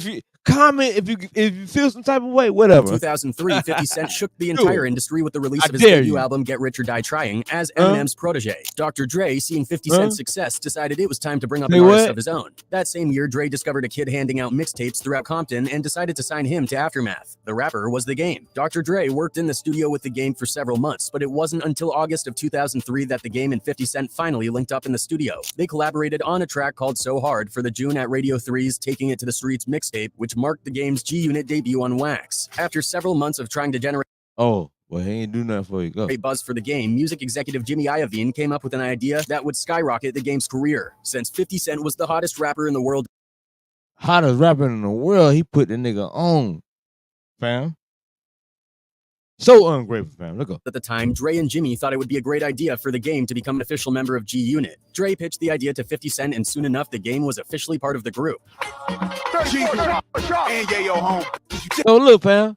Comment if you feel some type of way, whatever. In 2003, 50 Cent shook the Do entire it. industry with the release I of his dare debut you. album Get Rich or Die Trying as Eminem's protege. Dr. Dre, seeing 50 Cent's success, decided it was time to bring up Say an artist what? of his own. That same year, Dre discovered a kid handing out mixtapes throughout Compton and decided to sign him to Aftermath. The rapper was The Game. Dr. Dre worked in the studio with The Game for several months, but it wasn't until August of 2003 that The Game and 50 Cent finally linked up in the studio. They collaborated on a track called So Hard for the June at Radio 3's Taking It to the Streets mixtape, which marked The Game's G-Unit debut on Wax. After several months of trying to generate Oh, well, he ain't do nothing for you. Go. buzz for The Game, music executive Jimmy Iovine came up with an idea that would skyrocket The Game's career. Since 50 Cent was the hottest rapper in the world, Hottest rapper in the world, he put the nigga on, fam. So ungrateful, fam. Look up. at the time, Dre and Jimmy thought it would be a great idea for The Game to become an official member of G-Unit. Dre pitched the idea to 50 Cent, and soon enough, The Game was officially part of the group. So look, fam.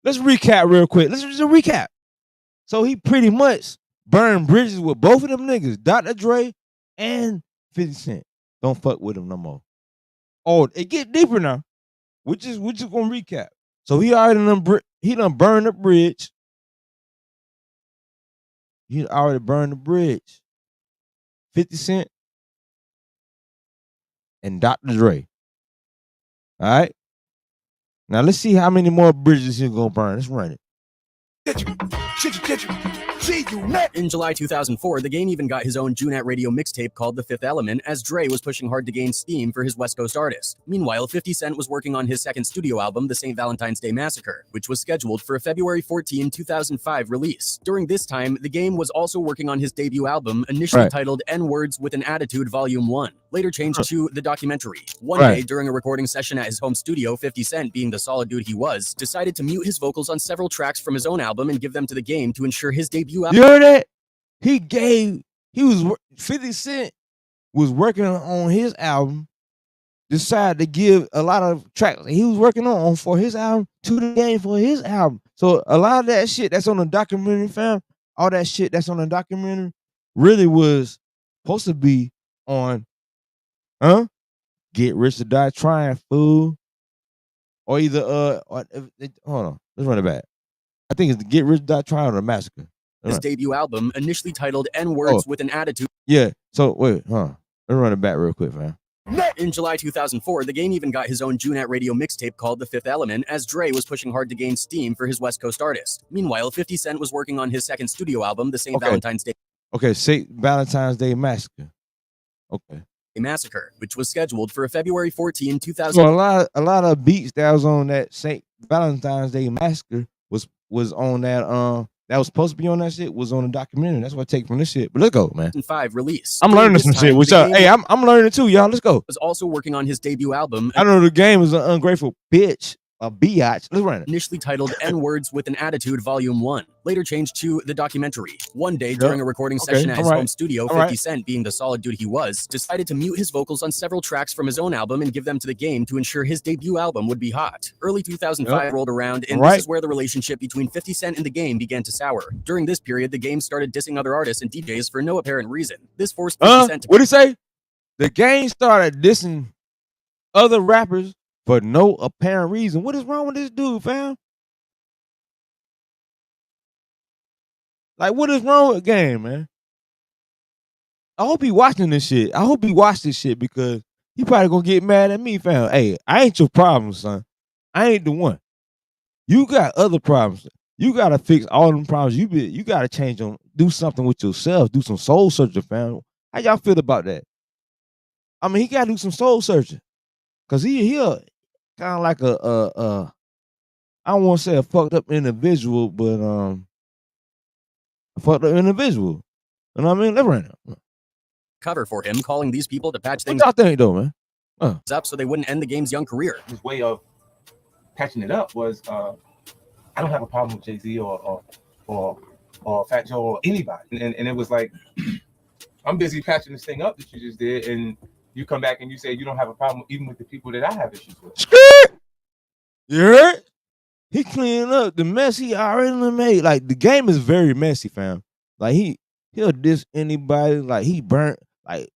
Let's recap real quick. Let's just recap. So he pretty much burned bridges with both of them niggas, Dr. Dre and 50 Cent. Don't fuck with him no more. Oh, it get deeper now. We're just gonna recap. So he already done burned the bridge. He already burned the bridge. 50 Cent and Dr. Dre. All right. Now let's see how many more bridges he's gonna burn. Let's run it. In July 2004, The Game even got his own June at Radio mixtape called The Fifth Element, as Dre was pushing hard to gain steam for his West Coast artist. Meanwhile, 50 Cent was working on his second studio album, The St. Valentine's Day Massacre, which was scheduled for a February 14, 2005 release. During this time, The Game was also working on his debut album, initially titled N-Words with an Attitude Volume 1, later changed to The Documentary. One day, during a recording session at his home studio, 50 Cent, being the solid dude he was, decided to mute his vocals on several tracks from his own album and give them to The Game to ensure his debut album. You heard that? 50 Cent was working on his album, decided to give a lot of tracks he was working on for his album to The Game for his album. So a lot of that shit that's on the documentary, fam, all that shit that's on the documentary really was supposed to be on, Get Rich or Die Trying, fool. Or either, hold on, let's run it back. I think it's the Get Rich or Die Trying or The Massacre. His debut album, initially titled N-Words with an Attitude. Yeah, so wait, let's run it back real quick, man. In July 2004, The Game even got his own June at Radio mixtape called The Fifth Element, as Dre was pushing hard to gain steam for his West Coast artist. Meanwhile, 50 Cent was working on his second studio album, The St. Valentine's Day. Okay, St. Valentine's Day Massacre. Okay. Massacre, which was scheduled for a February 14, 2000. So a lot of beats that was on that St. Valentine's Day Massacre was on that that was supposed to be on that shit was on the documentary. That's what I take from this shit. But let's go, man. 5 release. I'm learning some shit. What's up? Hey, I'm learning too, y'all. Let's go. Was also working on his debut album. I know The Game is an ungrateful bitch. A biatch. Let's run it. Initially titled N-Words with an Attitude Volume 1, later changed to The Documentary. One day, during a recording session at his home studio, 50 Cent, being the solid dude he was, decided to mute his vocals on several tracks from his own album and give them to The Game to ensure his debut album would be hot. Early 2005 rolled around, and this is where the relationship between 50 Cent and The Game began to sour. During this period, The Game started dissing other artists and DJs for no apparent reason. This forced 50 Cent to... What'd he say? The Game started dissing other rappers for no apparent reason. What is wrong with this dude, fam? Like, what is wrong with Game, man? I hope he watching this shit. I hope he watched this shit because he probably gonna get mad at me, fam. Hey, I ain't your problem, son. I ain't the one. You got other problems. You gotta fix all them problems. You gotta change them. Do something with yourself. Do some soul searching, fam. How y'all feel about that? I mean, he gotta do some soul searching. Cause he kind of like I don't want to say a fucked up individual, but a fucked up individual. You know what I mean? Let's run it. Cover for him, calling these people to patch things up though, man. Up so they wouldn't end The Game's young career. His way of patching it up was, I don't have a problem with Jay-Z or Fat Joe or anybody, and it was like, I'm busy patching this thing up that you just did, and you come back and you say you don't have a problem even with the people that I have issues with. You heard? He cleaning up the mess he already made. Like, The Game is very messy, fam. Like, he'll diss anybody. Like, he burnt. Like,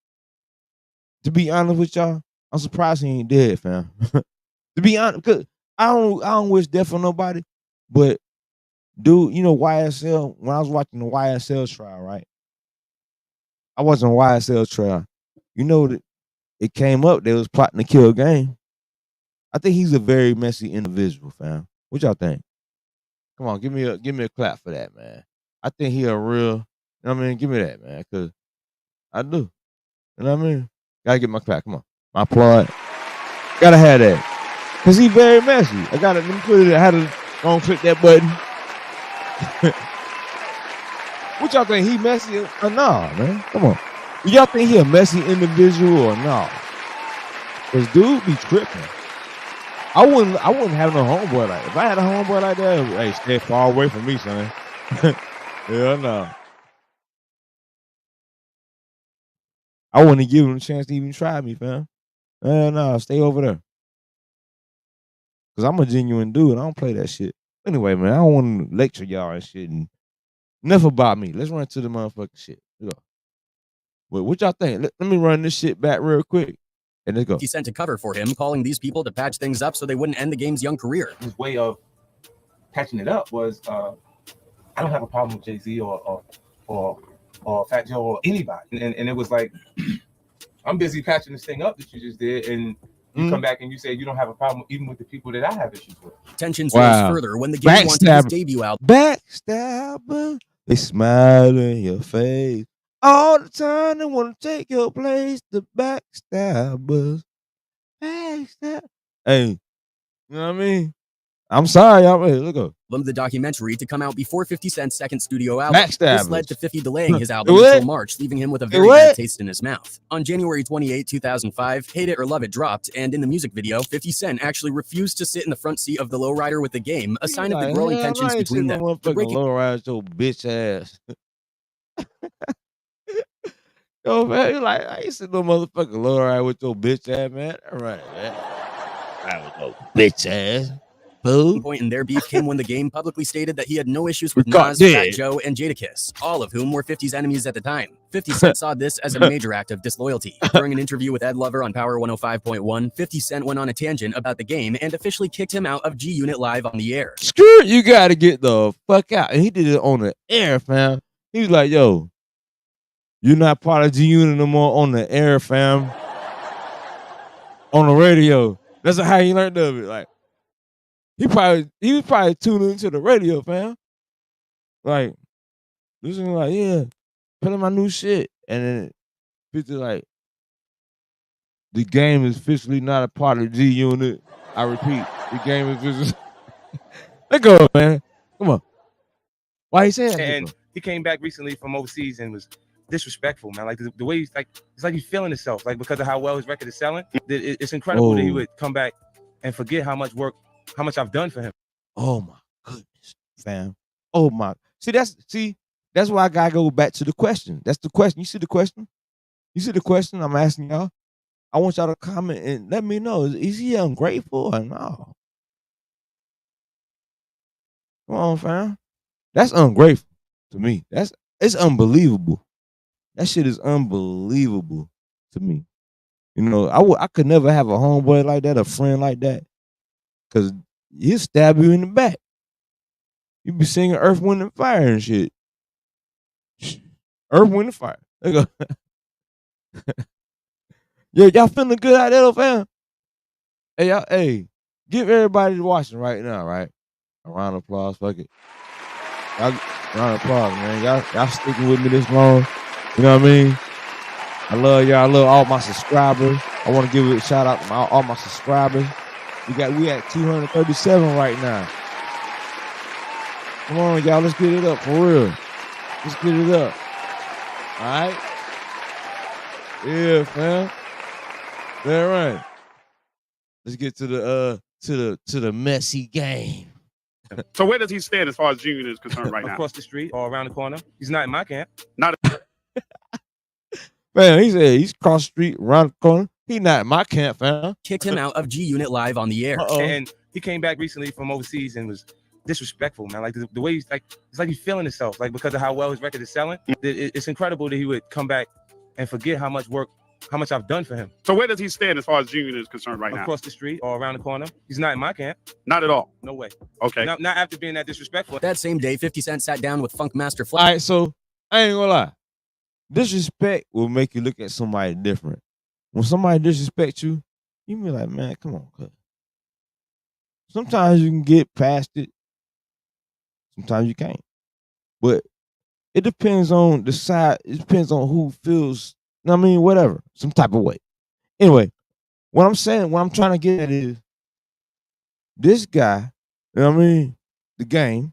to be honest with y'all, I'm surprised he ain't dead, fam. To be honest, because I don't wish death on nobody, but dude, you know YSL. When I was watching the YSL trial, right? I wasn't YSL trial. You know that it came up they was plotting to kill Game. I think he's a very messy individual, fam. What y'all think? Come on, give me a clap for that, man. I think he a real. You know what I mean, give me that, man, because I do. You know what I mean? Gotta get my clap. Come on, my applaud. Gotta have that, cause he very messy. I gotta let me put it. I had to go click that button. What y'all think? He messy or nah, man? Come on. Do y'all think he a messy individual or nah? Cause dude be tripping. I wouldn't have no homeboy like. If I had a homeboy like that, hey, stay far away from me, son. Hell no. I wouldn't give him a chance to even try me, fam. Hell no, stay over there. Cause I'm a genuine dude. I don't play that shit. Anyway, man, I don't want to lecture y'all and shit. And enough about me. Let's run to the motherfucking shit. Let's go. Wait, what y'all think? Let me run this shit back real quick. And let's go. He sent a cover for him, calling these people to patch things up so they wouldn't end the game's young career. His way of patching it up was, I don't have a problem with Jay-Z or Fat Joe or anybody. And it was like, I'm busy patching this thing up that you just did, and you come back and you say you don't have a problem even with the people that I have issues with. Tensions rose further when the game wanted his debut album. Backstabber, they smile in your face. All the time they want to take your place. The backstabbers. Backstab. Hey, you know what I mean? I'm sorry, y'all. Hey, look up. The documentary to come out before 50 Cent's second studio album. Backstabbers. This led to 50 delaying his album until March, leaving him with a very bad taste in his mouth. On January 28, 2005, Hate It or Love It dropped, and in the music video, 50 Cent actually refused to sit in the front seat of the lowrider with the game, a sign of the growing tensions between them. Lowrider your bitch ass. Yo, man, you like, I ain't sitting no motherfucking lowrider with your bitch ass, man. All right, man. I was no bitch ass. One point in their beef came when the game publicly stated that he had no issues with Nas, Fat Joe, and Jadakiss, all of whom were 50's enemies at the time. 50 Cent saw this as a major act of disloyalty. During an interview with Ed Lover on Power 105.1, 50 Cent went on a tangent about the game and officially kicked him out of G Unit Live on the air. Screw it, you gotta get the fuck out. And he did it on the air, fam. He was like, yo, you're not part of G Unit no more on the air, fam. On the radio. That's how he learned of it. Like, he was probably tuning into the radio, fam. Like, listening like, yeah, playing my new shit. And then 50 like, the game is officially not a part of G Unit. I repeat, the game is officially. Let go, man. Come on. Why he saying that? And he came back recently from overseas and was disrespectful, man. Like the way he's like, it's like he's feeling himself, like because of how well his record is selling. It's incredible that he would come back and forget how much I've done for him. Oh my goodness, fam. Oh my. See, that's why I gotta go back to the question. That's the question. You see the question? You see the question I'm asking y'all? I want y'all to comment and let me know. Is he ungrateful or no? Come on, fam. That's ungrateful to me. It's unbelievable. That shit is unbelievable to me. You know, I could never have a homeboy like that, a friend like that. Cause he'll stab you in the back. You be singing Earth, Wind, and Fire and shit. Earth, Wind, and Fire. There you go. Yeah, y'all feeling good out there, though, fam? Hey, give everybody watching right now, right? A round of applause, fuck it. Round of applause, man. Y'all sticking with me this long. You know what I mean? I love y'all. I love all my subscribers. I want to give a shout out to all my subscribers. We at 237 right now. Come on, y'all. Let's get it up for real. Let's get it up. All right? Yeah, fam. All right. Let's get to the messy game. So where does he stand as far as Junior is concerned right now? Across the street or around the corner. He's not in my camp. Man, he said he's across the street, around the corner. He not in my camp, fam. Kicked him out of G Unit Live on the air. And he came back recently from overseas and was disrespectful, man. Like the way he's like, it's like he's feeling himself, like because of how well his record is selling. It's incredible that he would come back and forget how how much I've done for him. So where does he stand as far as G-Unit is concerned right now? Across the street or around the corner. He's not in my camp. Not at all. No way. Okay. Not after being that disrespectful. That same day, 50 Cent sat down with Funk Master All right, so I ain't gonna lie. Disrespect will make you look at somebody different. When somebody disrespects you, you be like, man, come on, cuz. Sometimes you can get past it. Sometimes you can't. But it depends on the side. It depends on who feels, I mean, whatever, some type of way. Anyway, what I'm saying, what I'm trying to get at is this guy, you know what I mean, the game,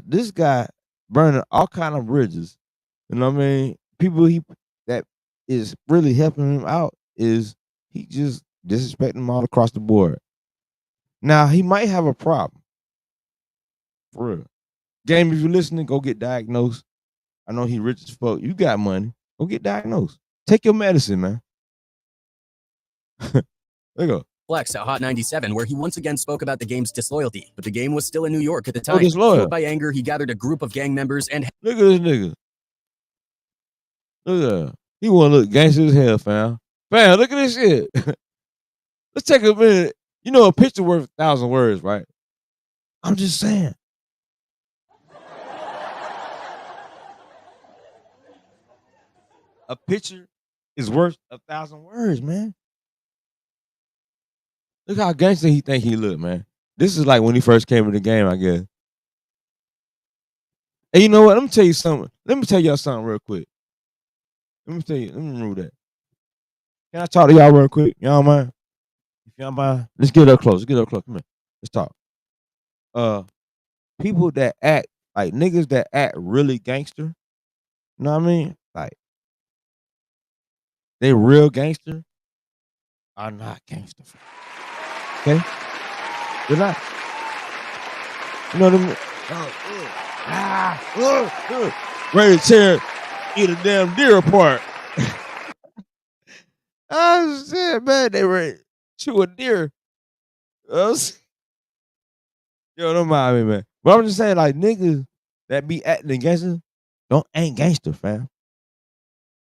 this guy burning all kind of bridges. You know what I mean? People that is really helping him out is he just disrespecting them all across the board. Now, he might have a problem. For real. Game, if you're listening, go get diagnosed. I know he rich as fuck. You got money. Go get diagnosed. Take your medicine, man. There you go. Flex at Hot 97, where he once again spoke about the game's disloyalty. But the game was still in New York at the time. Disloyal. Fueled by anger, he gathered a group of gang members and... Look at this nigga. Look at that. He wanna look gangster as hell, fam. Fam, look at this shit. Let's take a minute. You know a picture worth 1,000 words, right? I'm just saying. A picture is worth 1,000 words, man. Look how gangster he think he look, man. This is like when he first came in the game, I guess. And you know what? Let me tell you something. Let me tell y'all something real quick. Let me remove that. Can I talk to y'all real quick? Y'all mind? If y'all mind, let's get up close. Let's get up close. Come here. Let's talk. People that act like niggas that act really gangster, you know what I mean? Like, they real gangster are not gangster. Okay? They're not. You know what I mean? Ready to tear eat a damn deer apart. Oh shit, man, they ready to chew a deer. Yo, don't mind me, man. But I'm just saying, like, niggas that be acting gangster ain't gangster, fam.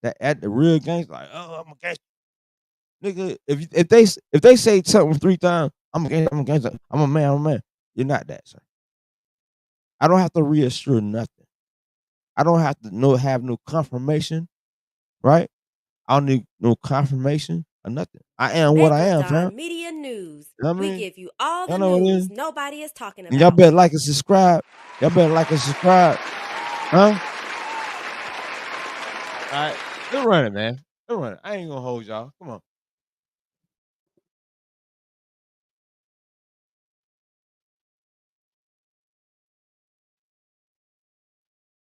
That act the real gangster, like, oh, I'm a gangster. Nigga, if they say something 3 times, I'm a gangster, I'm a man. You're not that, sir. I don't have to reassure nothing. I don't have to have no confirmation, right? I don't need no confirmation or nothing. I am what I am, fam. Media News. You know what I We mean? give you all the Y'all know what it news is? nobody is talking And about. y'all better like and subscribe. Huh? All right. They're running, man. They're running. I ain't gonna hold y'all. Come on.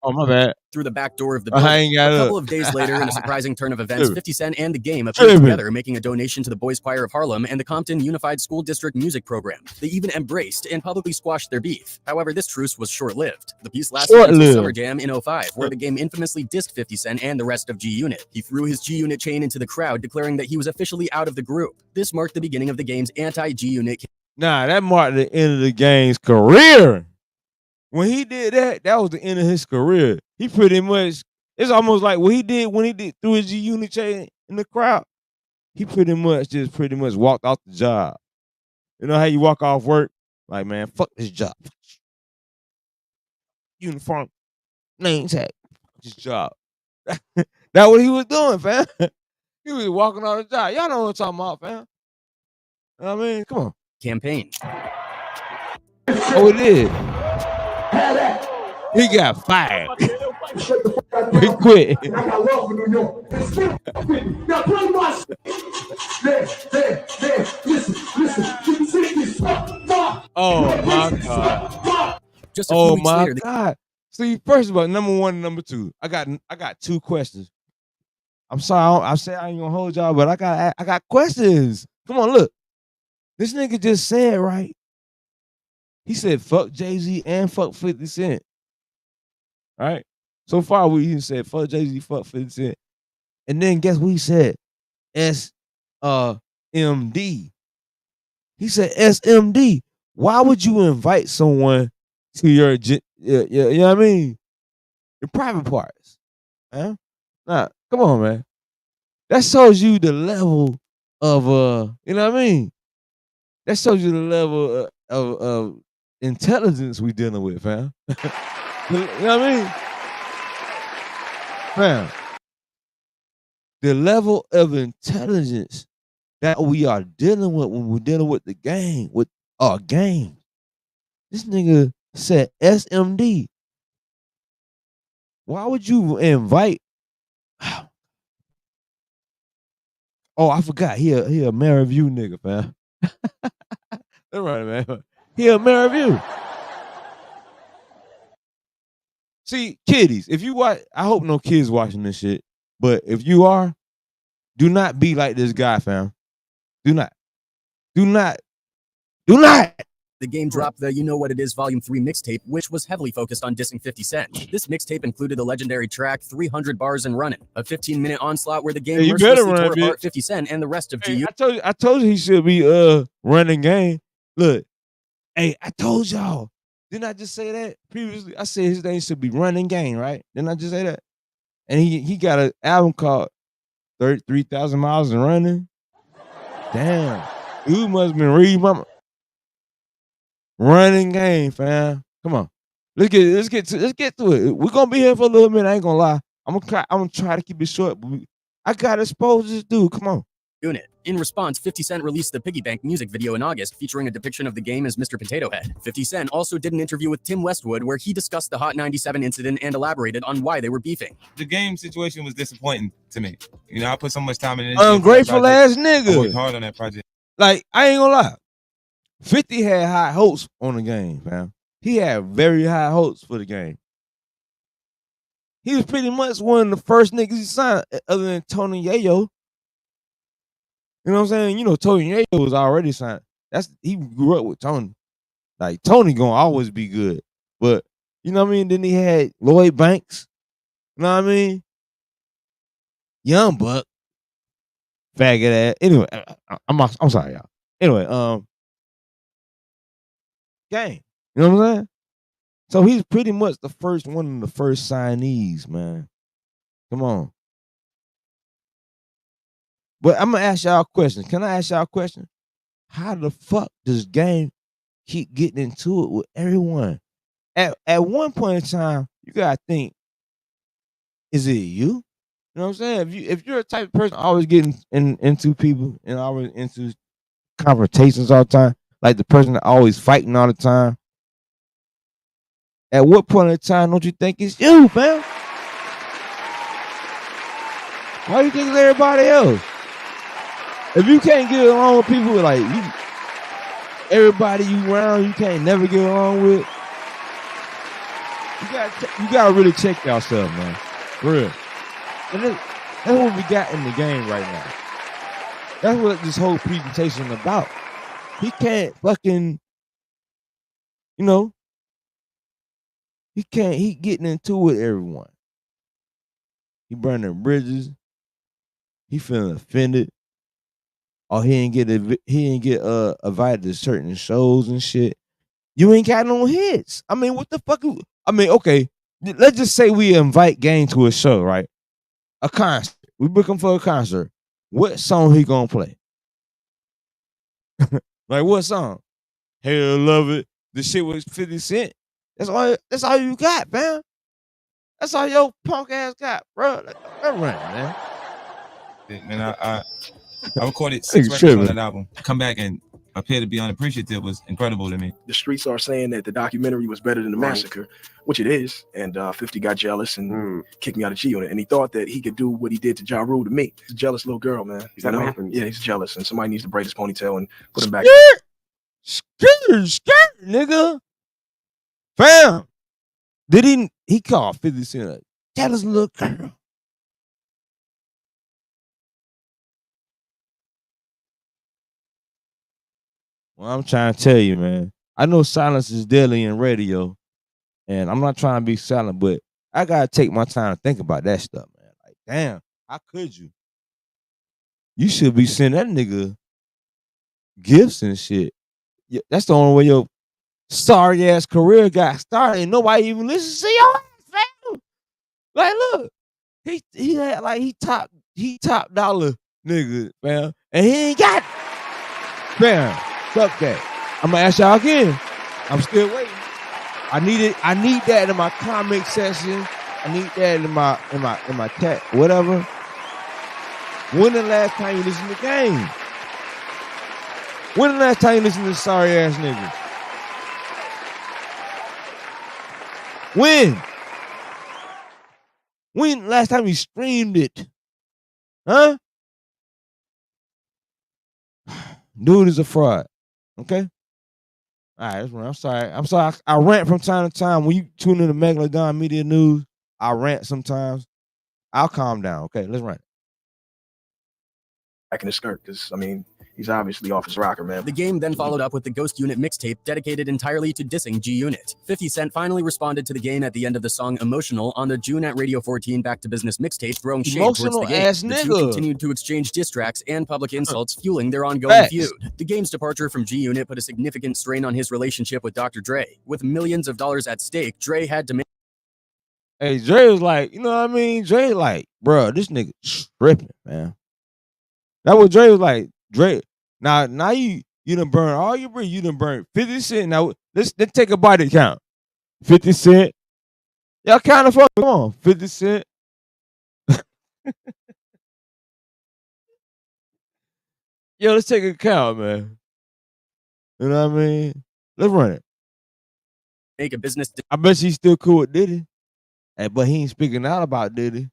Oh, my bad. through the back door of the I building. ain't got A up. couple of days later, in a surprising turn of events, Tripping. 50 Cent and the game appeared Tripping. together, making a donation to the Boys Choir of Harlem and the Compton Unified School District music program. They even embraced and publicly squashed their beef. However, this truce was short-lived. The peace lasted until Summer Jam in 05, where the game infamously dissed 50 Cent and the rest of G-Unit. He threw his G-Unit chain into the crowd, declaring that he was officially out of the group. This marked the beginning of the game's anti-G-Unit. Nah, that marked the end of the game's career. When he did that, that was the end of his career. He pretty much, it's almost like what he did when he did threw his G-Unit chain in the crowd. He pretty much walked off the job. You know how you walk off work? Like, man, fuck this job. Uniform, name tag, this job. That's what he was doing, fam. He was walking off the job. Y'all know what I'm talking about, fam. You know what I mean? Come on. Campaign. Oh, it is. He got fired. He quit. I got love for New York. Now play my listen. Oh my God. Oh my God. See, first of all, number one and number two. I got two questions. I'm sorry, I said I ain't gonna hold y'all, but I got questions. Come on, look. This nigga just said, right? He said fuck Jay-Z and fuck 50 Cent. Right? So far, we said fuck Jay-Z, fuck 50 Cent. And then guess what he said? SMD. He said SMD. Why would you invite someone to your you know what I mean? Your private parts. Huh? Nah, Come on, man. That shows you the level of you know what I mean? That shows you the level of intelligence we dealing with, fam. You know what I mean? Fam. The level of intelligence that we are dealing with when we're dealing with the game, with our game. This nigga said SMD. Why would you invite? Oh, I forgot. He a Mary View nigga, fam. That's right, man. He a Mary View. See, kiddies, if you watch, I hope no kids watching this shit. But if you are, do not be like this guy, fam. Do not. Do not. Do not. The game dropped the You Know What It Is Volume 3 mixtape, which was heavily focused on dissing 50 Cent. This mixtape included the legendary track 300 Bars and Runnin', a 15-minute onslaught where the game mercilessly tore apart 50 Cent and the rest of GU. I told you he should be running game. Look, hey, I told y'all. Didn't I just say that previously? I said his name should be Running Game, right? Didn't I just say that? And he got an album called 33,000 Miles and Running. Damn. You must have been reading my Running Game, fam. Come on. Let's get to it. We're gonna be here for a little minute, I ain't gonna lie. I'm gonna try to keep it short, but I gotta expose this dude. Come on. Unit. In response, 50 Cent released the Piggy Bank music video in August featuring a depiction of the game as Mr. Potato Head. 50 Cent also did an interview with Tim Westwood where he discussed the Hot 97 incident and elaborated on why they were beefing. The game situation was disappointing to me. You know, I put so much time and energy. Ungrateful ass nigga. I worked hard on that project. Like, I ain't gonna lie. 50 had high hopes on the game, fam. He had very high hopes for the game. He was pretty much one of the first niggas he signed, other than Tony Yayo. You know what I'm saying? You know, Tony Yayo was already signed. He grew up with Tony. Like, Tony gonna always be good. But, you know what I mean? Then he had Lloyd Banks. You know what I mean? Young Buck. Faggot ass. Anyway, I'm sorry, y'all. Anyway, game. You know what I'm saying? So he's pretty much one of the first signees, man. Come on. But I'm gonna ask y'all a question. Can I ask y'all a question? How the fuck does game keep getting into it with everyone? At one point in time, you gotta think, is it you? You know what I'm saying? If you're a type of person always getting into people and always into confrontations all the time, like the person that always fighting all the time, at what point in time don't you think it's you, fam? Why do you think it's everybody else? If you can't get along with people like you, everybody you around, you can't never get along with. You gotta really check yourself, man. For real. And that's what we got in the game right now. That's what this whole presentation is about. He can't fucking, you know, he getting into it with everyone. He burning bridges. He feeling offended. Or he ain't get invited to certain shows and shit. You ain't got no hits. I mean, what the fuck? Okay, let's just say we invite Game to a show, right? A concert. We book him for a concert. What song he gonna play? Like what song? Hell, love it. The shit was 50 Cent. That's all you got, man. That's all your punk ass got, bro. That's right, man. And I recorded 6 records on that album. Come back and appear to be unappreciative was incredible to me. The streets are saying that the documentary was better than the massacre, which it is. And 50 got jealous and kicked me out of G-Unit. And he thought that he could do what he did to Ja Rule to me. He's a jealous little girl, man. Is that what happened? Yeah, he's jealous. And somebody needs to braid his ponytail and put him back. Skirt, nigga. Fam. Did he called 50 Cent a jealous little girl? Well, I'm trying to tell you, man. I know silence is deadly in radio, and I'm not trying to be silent, but I gotta take my time to think about that stuff, man. Like, damn, how could you? You should be sending that nigga gifts and shit. That's the only way your sorry ass career got started, and nobody even listens to your ass, fam. Like, look, he had like he top dollar nigga, fam, and he ain't got fam. Fuck that. I'm gonna ask y'all again. I'm still waiting. I need that in my comment section. I need that in my chat, whatever. When the last time you listened to the game? When the last time you listened to this sorry ass nigga? When? When last time you streamed it? Huh? Dude is a fraud. Okay? All right, that's right. I'm sorry. I rant from time to time. When you tune in to Megalodon Media News, I rant sometimes. I'll calm down. Okay, let's rant. Back in his skirt, because I mean, he's obviously off his rocker, man. The game then followed up with the Ghost Unit mixtape dedicated entirely to dissing G Unit. 50 Cent finally responded to the game at the end of the song Emotional on the June at Radio 14 Back to Business mixtape, throwing shade towards the game. Ass The nigga. two continued to exchange diss tracks and public insults, fueling their ongoing feud. The game's departure from G Unit put a significant strain on his relationship with Dr. Dre. With millions of dollars at stake, Dre had to make. Hey, Dre was like, you know what I mean? Dre like, bro, this nigga tripping, man. That what Dre was like. Dre, now you done burn all your bread. You done burn 50 Cent. Now let's take a body count. 50 Cent. Y'all kind of fuck. Come on, 50 Cent. Yo, let's take a count, man. You know what I mean? Let's run it. Make a business. I bet she's still cool with Diddy. Hey, but he ain't speaking out about Diddy.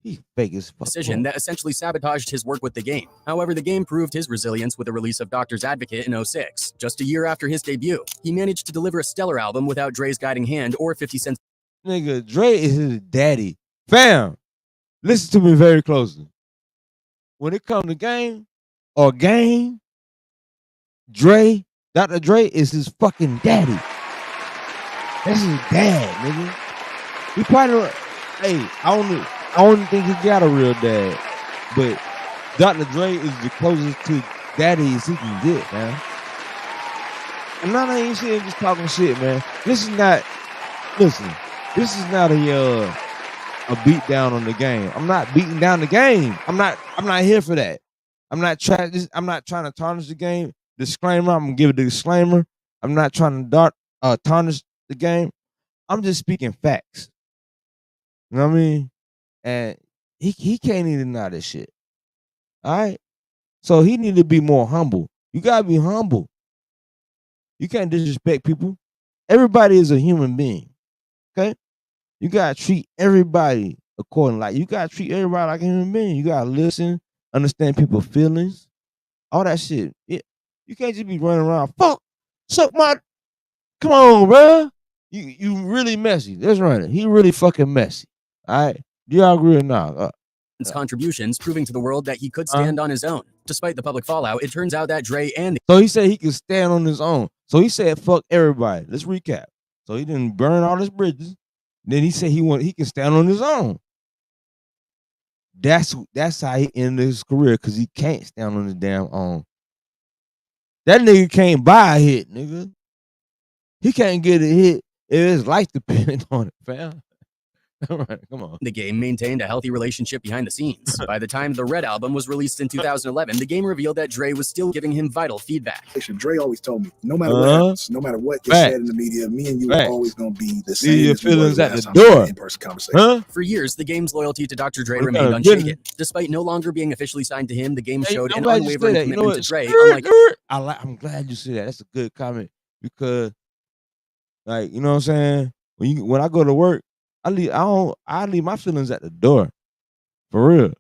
He's fake as fuck. Decision that essentially sabotaged his work with the game. However, the game proved his resilience with the release of Doctor's Advocate in 06. Just a year after his debut, he managed to deliver a stellar album without Dre's guiding hand or 50 Cent's. Nigga, Dre is his daddy. Fam, listen to me very closely. When it comes to game, Dre, Dr. Dre is his fucking daddy. That's his dad, nigga. He probably, hey, I don't think he got a real dad, but Dr. Dre is the closest to daddy as he can get, man. And now I ain't sitting just talking shit, man. This is not a beat down on the game. I'm not beating down the game. I'm not here for that. I'm not trying to tarnish the game. Disclaimer, I'm gonna give it a disclaimer. I'm not trying to tarnish the game. I'm just speaking facts. You know what I mean? And he can't even deny this shit. All right? So he need to be more humble. You gotta be humble. You can't disrespect people. Everybody is a human being. Okay? You gotta treat everybody according. Like you gotta treat everybody like a human being. You gotta listen, understand people's feelings, all that shit. Yeah. You can't just be running around. Fuck, suck my. Come on, bro. You really messy. That's right. He really fucking messy. All right. Do y'all agree or not? Contributions proving to the world that he could stand on his own. Despite the public fallout, it turns out that Dre and. So he said he could stand on his own. So he said fuck everybody. Let's recap. So he didn't burn all his bridges. Then he said he can stand on his own. That's how he ended his career, because he can't stand on his damn own. That nigga can't buy a hit, nigga. He can't get a hit if his life depends on it, fam. All right, come on. The game maintained a healthy relationship behind the scenes. By the time the Red album was released in 2011, the game revealed that Dre was still giving him vital feedback. Dre always told me, no matter what happens, no matter what gets said in the media, me and you are always going to be the same. Leave your feelings at the door. In-person conversation. For years, the game's loyalty to Dr. Dre remained unshaken. Despite no longer being officially signed to him, the game showed an unwavering commitment to Dre. I'm glad you said that. That's a good comment, because, like, you know what I'm saying? When I go to work, I leave my feelings at the door, for real.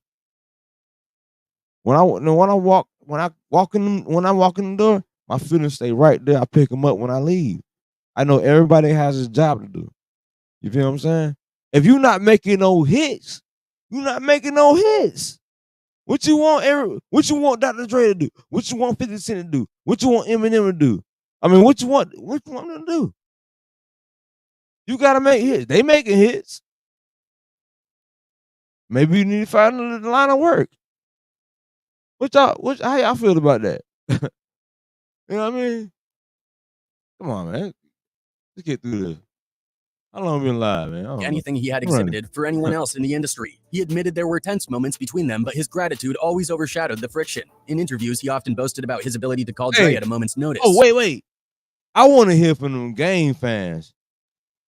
When I walk in the door, my feelings stay right there. I pick them up when I leave. I know everybody has a job to do. You feel what I'm saying? If you're not making no hits, you're not making no hits. What you want Dr. Dre to do? What you want 50 Cent to do? What you want Eminem to do? I mean, what you want them to do? You gotta make hits. They making hits. Maybe you need to find another line of work. How y'all feel about that? You know what I mean? Come on, man. Let's get through this. How long been live, man? I don't know. Anything he had exhibited for anyone else in the industry. He admitted there were tense moments between them, but his gratitude always overshadowed the friction. In interviews, he often boasted about his ability to call Dre at a moment's notice. Oh, wait. I want to hear from them game fans.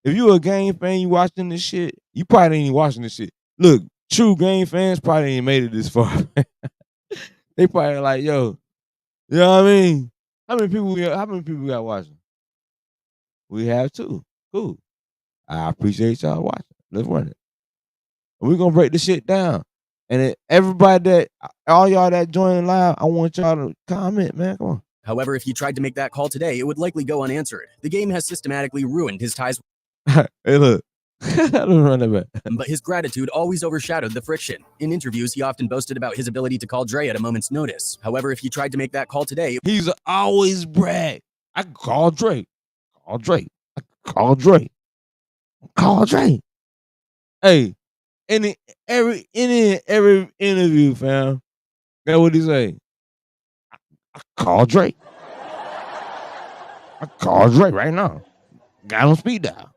If you a game fan, you watching this shit, you probably ain't watching this shit. Look, true game fans probably ain't made it this far. They probably like, yo, you know what I mean? How many people we got watching? We have two. Cool. I appreciate y'all watching. Let's run it. We're gonna break the shit down. And all y'all that join live, I want y'all to comment, man. Come on. However, if he tried to make that call today, it would likely go unanswered. The game has systematically ruined his ties. Hey, look. Don't run it back. But his gratitude always overshadowed the friction. In interviews, he often boasted about his ability to call Dre at a moment's notice. However, if he tried to make that call today, he's always brag. I can call Dre. Call Dre. I can call Dre. Call Dre. Hey, in every interview, fam, that's what he say. I call Dre. I call Dre right now. Got him speed dial.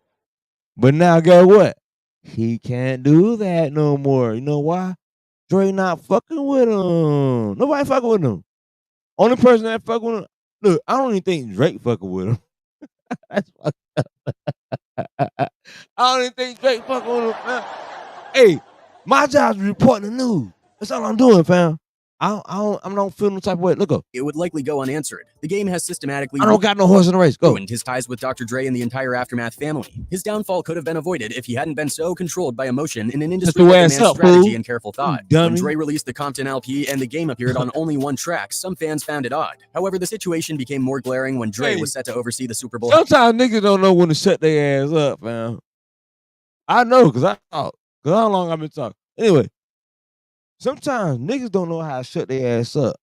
But now, guess what? He can't do that no more. You know why? Dre not fucking with him. Nobody fucking with him. Only person that fucking with him. Look, I don't even think Drake fucking with him. That's fucked up. I don't even think Drake fucking with him, man. Hey, my job is reporting the news. That's all I'm doing, fam. I don't feel no type of way. Look up. It would likely go unanswered. The game has systematically I don't got no horse in the race. Go. Ruined his ties with Dr. Dre and the entire Aftermath family. His downfall could have been avoided if he hadn't been so controlled by emotion in an industry that demands strategy and careful thought. When Dre released the Compton LP and the game appeared on only one track, some fans found it odd. However, the situation became more glaring when Dre was set to oversee the Super Bowl. Sometimes niggas don't know when to shut their ass up, fam. I know, because I talk. Because how long I've been talking. Anyway. Sometimes niggas don't know how to shut their ass up.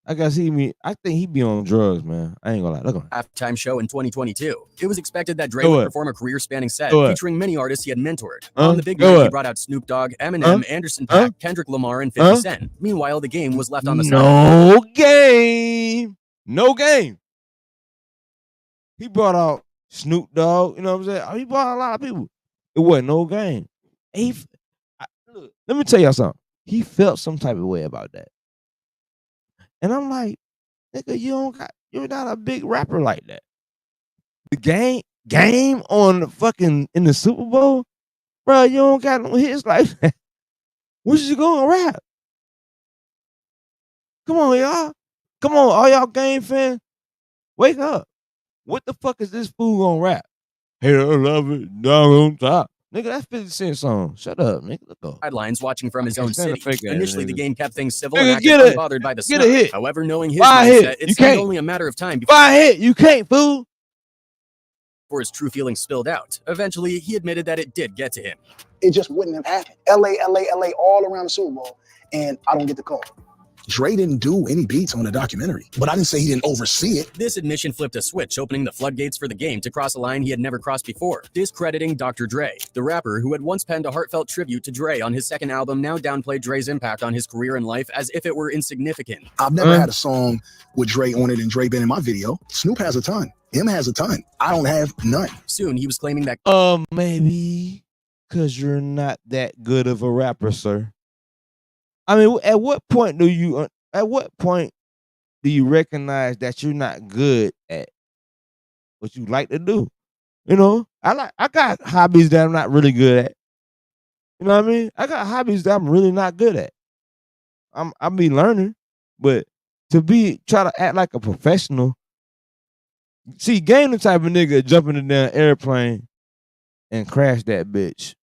I think he be on drugs, man. I ain't gonna lie. Look on halftime show in 2022. It was expected that Dre would perform a career-spanning set featuring many artists he had mentored. On the big night, he brought out Snoop Dogg, Eminem, Anderson .Paak, Kendrick Lamar, and 50 Cent. Meanwhile, the game was left on the side. No game. He brought out Snoop Dogg. You know what I'm saying? He brought out a lot of people. It wasn't no game. Look, let me tell y'all something. He felt some type of way about that. And I'm like, nigga, you're not a big rapper like that. The game on the fucking in the Super Bowl, bro, you don't got no hits like that. What you gonna rap? Come on, y'all. Come on, all y'all game fans. Wake up. What the fuck is this fool gonna rap? Hey, I love it, dog on top. Nigga, that's 50 Cent song. Shut up, nigga. Look up. Sidelines watching from his own city. Initially, the game kept things civil nigga, and acted unbothered by the snuff. However, knowing his mindset, it seemed only a matter of time before you can't, fool. Before his true feelings spilled out. Eventually, he admitted that it did get to him. It just wouldn't have happened. LA, all around the Super Bowl, and I don't get the call. Dre didn't do any beats on the documentary, but I didn't say he didn't oversee it. This admission flipped a switch, opening the floodgates for the game to cross a line he had never crossed before, discrediting Dr. Dre. The rapper, who had once penned a heartfelt tribute to Dre on his second album, now downplayed Dre's impact on his career and life as if it were insignificant. I've never had a song with Dre on it and Dre been in my video. Snoop has a ton. Him has a ton. I don't have none. Soon, he was claiming that... maybe because you're not that good of a rapper, sir. I mean, at what point do you recognize that you're not good at what you like to do? You know, I got hobbies that I'm not really good at. You know what I mean? I got hobbies that I'm really not good at. I'll be learning, but try to act like a professional. See, Game the type of nigga jump in the damn airplane and crash that bitch.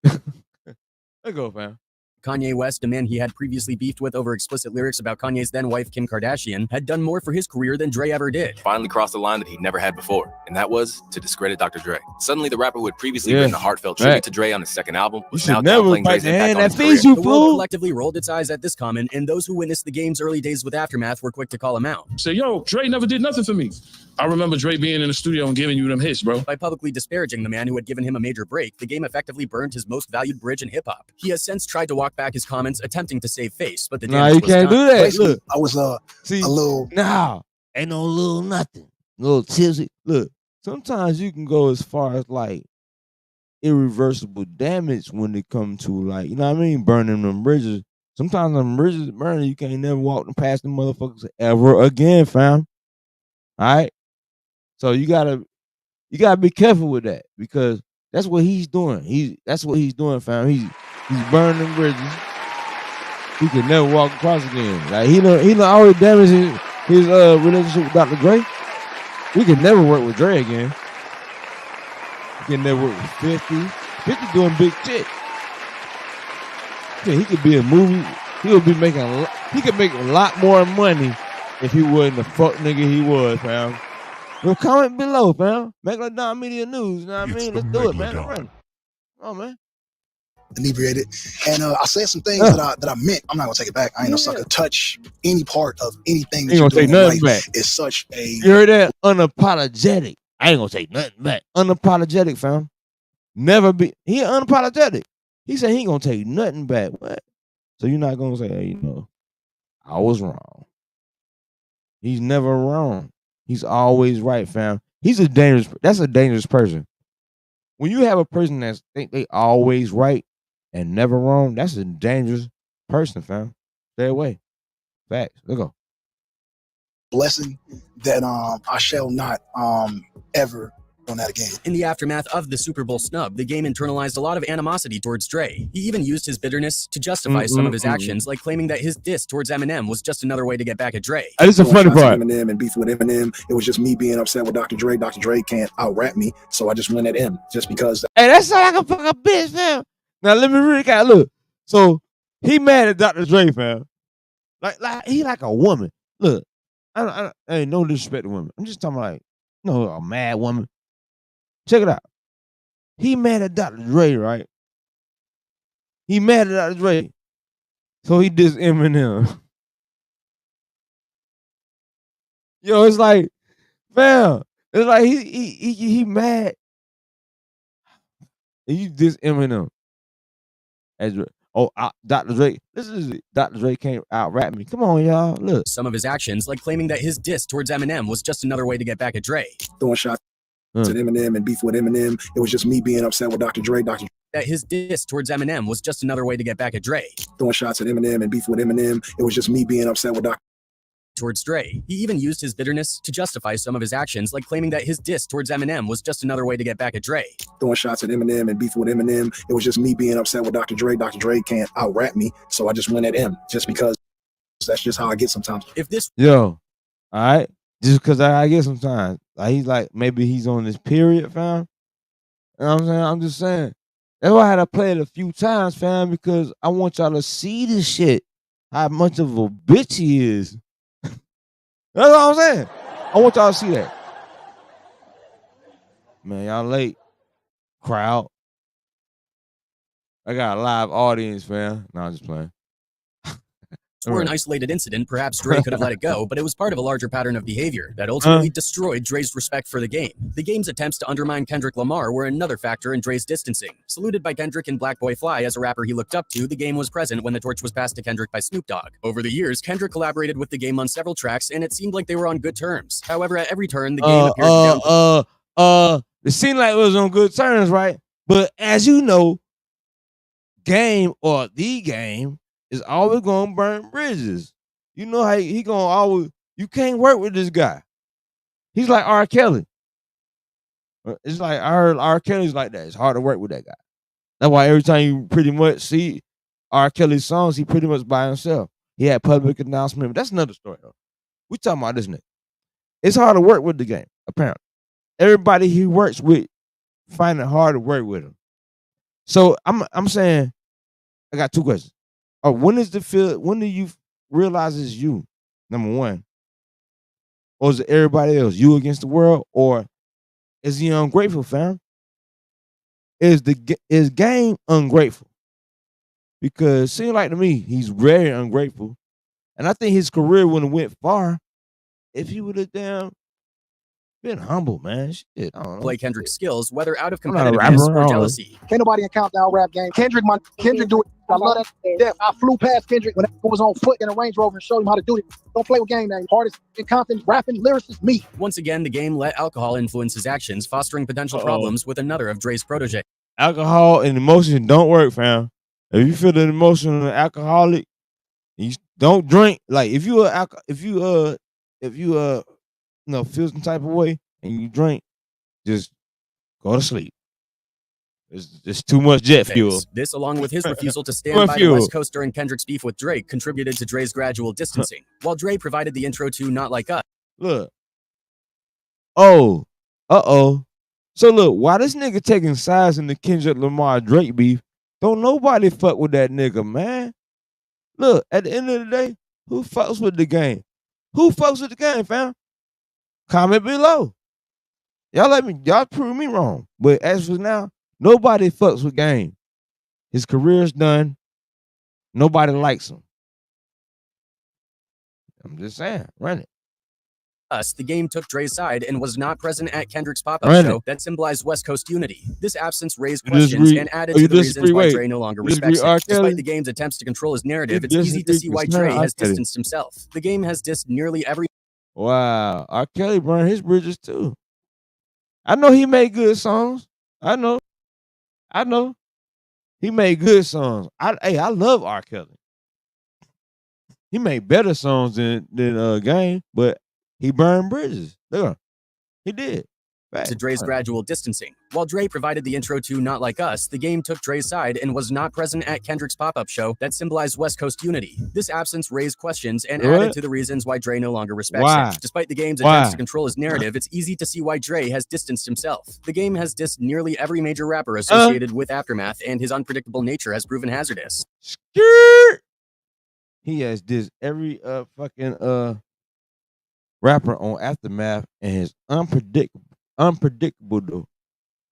Let's go, fam. Kanye West, a man he had previously beefed with over explicit lyrics about Kanye's then-wife Kim Kardashian, had done more for his career than Dre ever did. Finally crossed a line that he never had before, and that was to discredit Dr. Dre. Suddenly, the rapper who had previously written a heartfelt tribute to Dre on his second album was now downplaying Dre's impact on his career. The world collectively rolled its eyes at this comment, and those who witnessed the game's early days with Aftermath were quick to call him out. Say, yo, Dre never did nothing for me. I remember Dre being in the studio and giving you them hits, bro. By publicly disparaging the man who had given him a major break, the game effectively burned his most valued bridge in hip-hop. He has since tried to walk back his comments, attempting to save face, but the damage you can't do that. Look, I was a little... Nah, ain't no little nothing. Little tipsy. Look, sometimes you can go as far as like irreversible damage when it comes to like, you know what I mean, burning them bridges. Sometimes them bridges burning, you can't never walk them past them motherfuckers ever again, fam. All right, so you gotta be careful with that because that's what he's doing. That's what he's doing, fam. He's burning them bridges. He can never walk across again. Like he don't already damage his relationship with Dr. Dre. We can never work with Dre again. He can never work with 50. 50 doing big shit. Yeah, he could be a movie. He could make a lot more money if he wasn't the fuck nigga he was, fam. Well, comment below, fam. Megalodon Media News. You know what I mean? Let's do it, man. Come on, man. Inebriated, and I said some things that I meant. I'm not gonna take it back. I ain't no sucker. Touch any part of anything that you're doing in life is such a. You heard that? Unapologetic. I ain't gonna say nothing back. Unapologetic, fam. Never be. He unapologetic. He said he ain't gonna take nothing back. What? So you're not gonna say, hey, you know, I was wrong. He's never wrong. He's always right, fam. That's a dangerous person. When you have a person that think they always right and never wrong, that's a dangerous person, fam. Stay away. Facts. Let's go. Blessing that I shall not ever on that again. In the aftermath of the Super Bowl snub, the game internalized a lot of animosity towards Dre. He even used his bitterness to justify some of his actions, like claiming that his diss towards Eminem was just another way to get back at Dre. This is a funny part. Eminem and beef with Eminem. It was just me being upset with Dr. Dre. Dr. Dre can't out-rap me, so I just went at him just because. Hey, that sound like a fucking bitch, fam. Now let me really look. So he mad at Dr. Dre, fam. Like he like a woman. Look, I ain't no disrespect to women. I'm just talking like, no, a mad woman. Check it out. He mad at Dr. Dre, right? He mad at Dr. Dre. So he dissed Eminem. Yo, it's like, fam, it's like he mad. And you diss Eminem. As Dr. Dre, Dr. Dre can't out-rap me. Come on, y'all. Look. Some of his actions, like claiming that his diss towards Eminem was just another way to get back at Dre. Throwing shots at Eminem and beef with Eminem. It was just me being upset with Dr. Dre. That his diss towards Eminem was just another way to get back at Dre. Throwing shots at Eminem and beef with Eminem. It was just me being upset with Dr. towards Dre. He even used his bitterness to justify some of his actions, like claiming that his diss towards Eminem was just another way to get back at Dre. Throwing shots at Eminem and beef with Eminem. It was just me being upset with Dr. Dre. Dr. Dre can't out-rap me, so I just went at him just because that's just how I get sometimes. If this all right, just because I get sometimes. Like he's like, maybe he's on this period, fam. You know what I'm saying? I'm just saying. That's why I had to play it a few times, fam, because I want y'all to see this shit. How much of a bitch he is. That's what I'm saying. I want y'all to see that. Man, y'all late. Crowd. I got a live audience, fam. No, I'm just playing. For an isolated incident, perhaps Dre could have let it go, but it was part of a larger pattern of behavior that ultimately destroyed Dre's respect for the game. The game's attempts to undermine Kendrick Lamar were another factor in Dre's distancing. Saluted by Kendrick and Black Boy Fly as a rapper he looked up to, the game was present when the torch was passed to Kendrick by Snoop Dogg. Over the years, Kendrick collaborated with the game on several tracks, and it seemed like they were on good terms. However, at every turn, the game appeared it seemed like it was on good terms, right? But as you know, game or the game is always gonna burn bridges. You know how he gonna always. You can't work with this guy. He's like R. Kelly. It's like I heard R. Kelly's like that. It's hard to work with that guy. That's why every time you pretty much see R. Kelly's songs, he pretty much by himself. He had public announcement, but that's another story though. We talking about this nigga. It's hard to work with the game. Apparently, everybody he works with find it hard to work with him. So I'm saying, I got two questions. When do you realize it's you? Number one. Or is it everybody else? You against the world? Or is he ungrateful, fam? Is game ungrateful? Because it seems like to me, he's very ungrateful. And I think his career wouldn't have went far if he would have been humble, man. Shit, I don't know. Play Kendrick's skills, whether out of competitiveness or jealousy. Can't nobody in Countdown rap game. Kendrick do it. I love that death. I flew past Kendrick when it was on foot in a Range Rover and showed him how to do it. Don't play with game names. Hardest in Compton, rapping, lyricist, me. Once again, the game let alcohol influence his actions, fostering potential problems with another of Dre's protege. Alcohol and emotion don't work, fam. If you feel an emotional alcoholic, you don't drink. Like if you feel some type of way and you drink, just go to sleep. It's too much jet fuel. This, along with his refusal to stand by the West Coast during Kendrick's beef with Drake, contributed to Dre's gradual distancing. While Dre provided the intro to Not Like Us. Look. Oh. So look, why this nigga taking sides in the Kendrick Lamar Drake beef, don't nobody fuck with that nigga, man. Look, at the end of the day, who fucks with the game? Who fucks with the game, fam? Comment below. Y'all prove me wrong. But as for now, nobody fucks with game. His career's done. Nobody likes him. I'm just saying, run it. The game took Dre's side and was not present at Kendrick's pop-up show that symbolized West Coast unity. This absence raised questions and added to the reasons why Dre no longer respects him. Despite the game's attempts to control his narrative, it's easy to see why Dre has distanced himself. The game has dissed nearly every... Wow, R. Kelly burned his bridges too. I know he made good songs. I know. He made good songs. I love R. Kelly. He made better songs than Game, but he burned bridges. Look, he did. To Dre's gradual distancing. While Dre provided the intro to Not Like Us, the game took Dre's side and was not present at Kendrick's pop-up show that symbolized West Coast unity. This absence raised questions and added to the reasons why Dre no longer respects him. Despite the game's attempts to control his narrative, it's easy to see why Dre has distanced himself. The game has dissed nearly every major rapper associated with Aftermath, and his unpredictable nature has proven hazardous. He has dissed every fucking rapper on Aftermath, and his unpredictable though.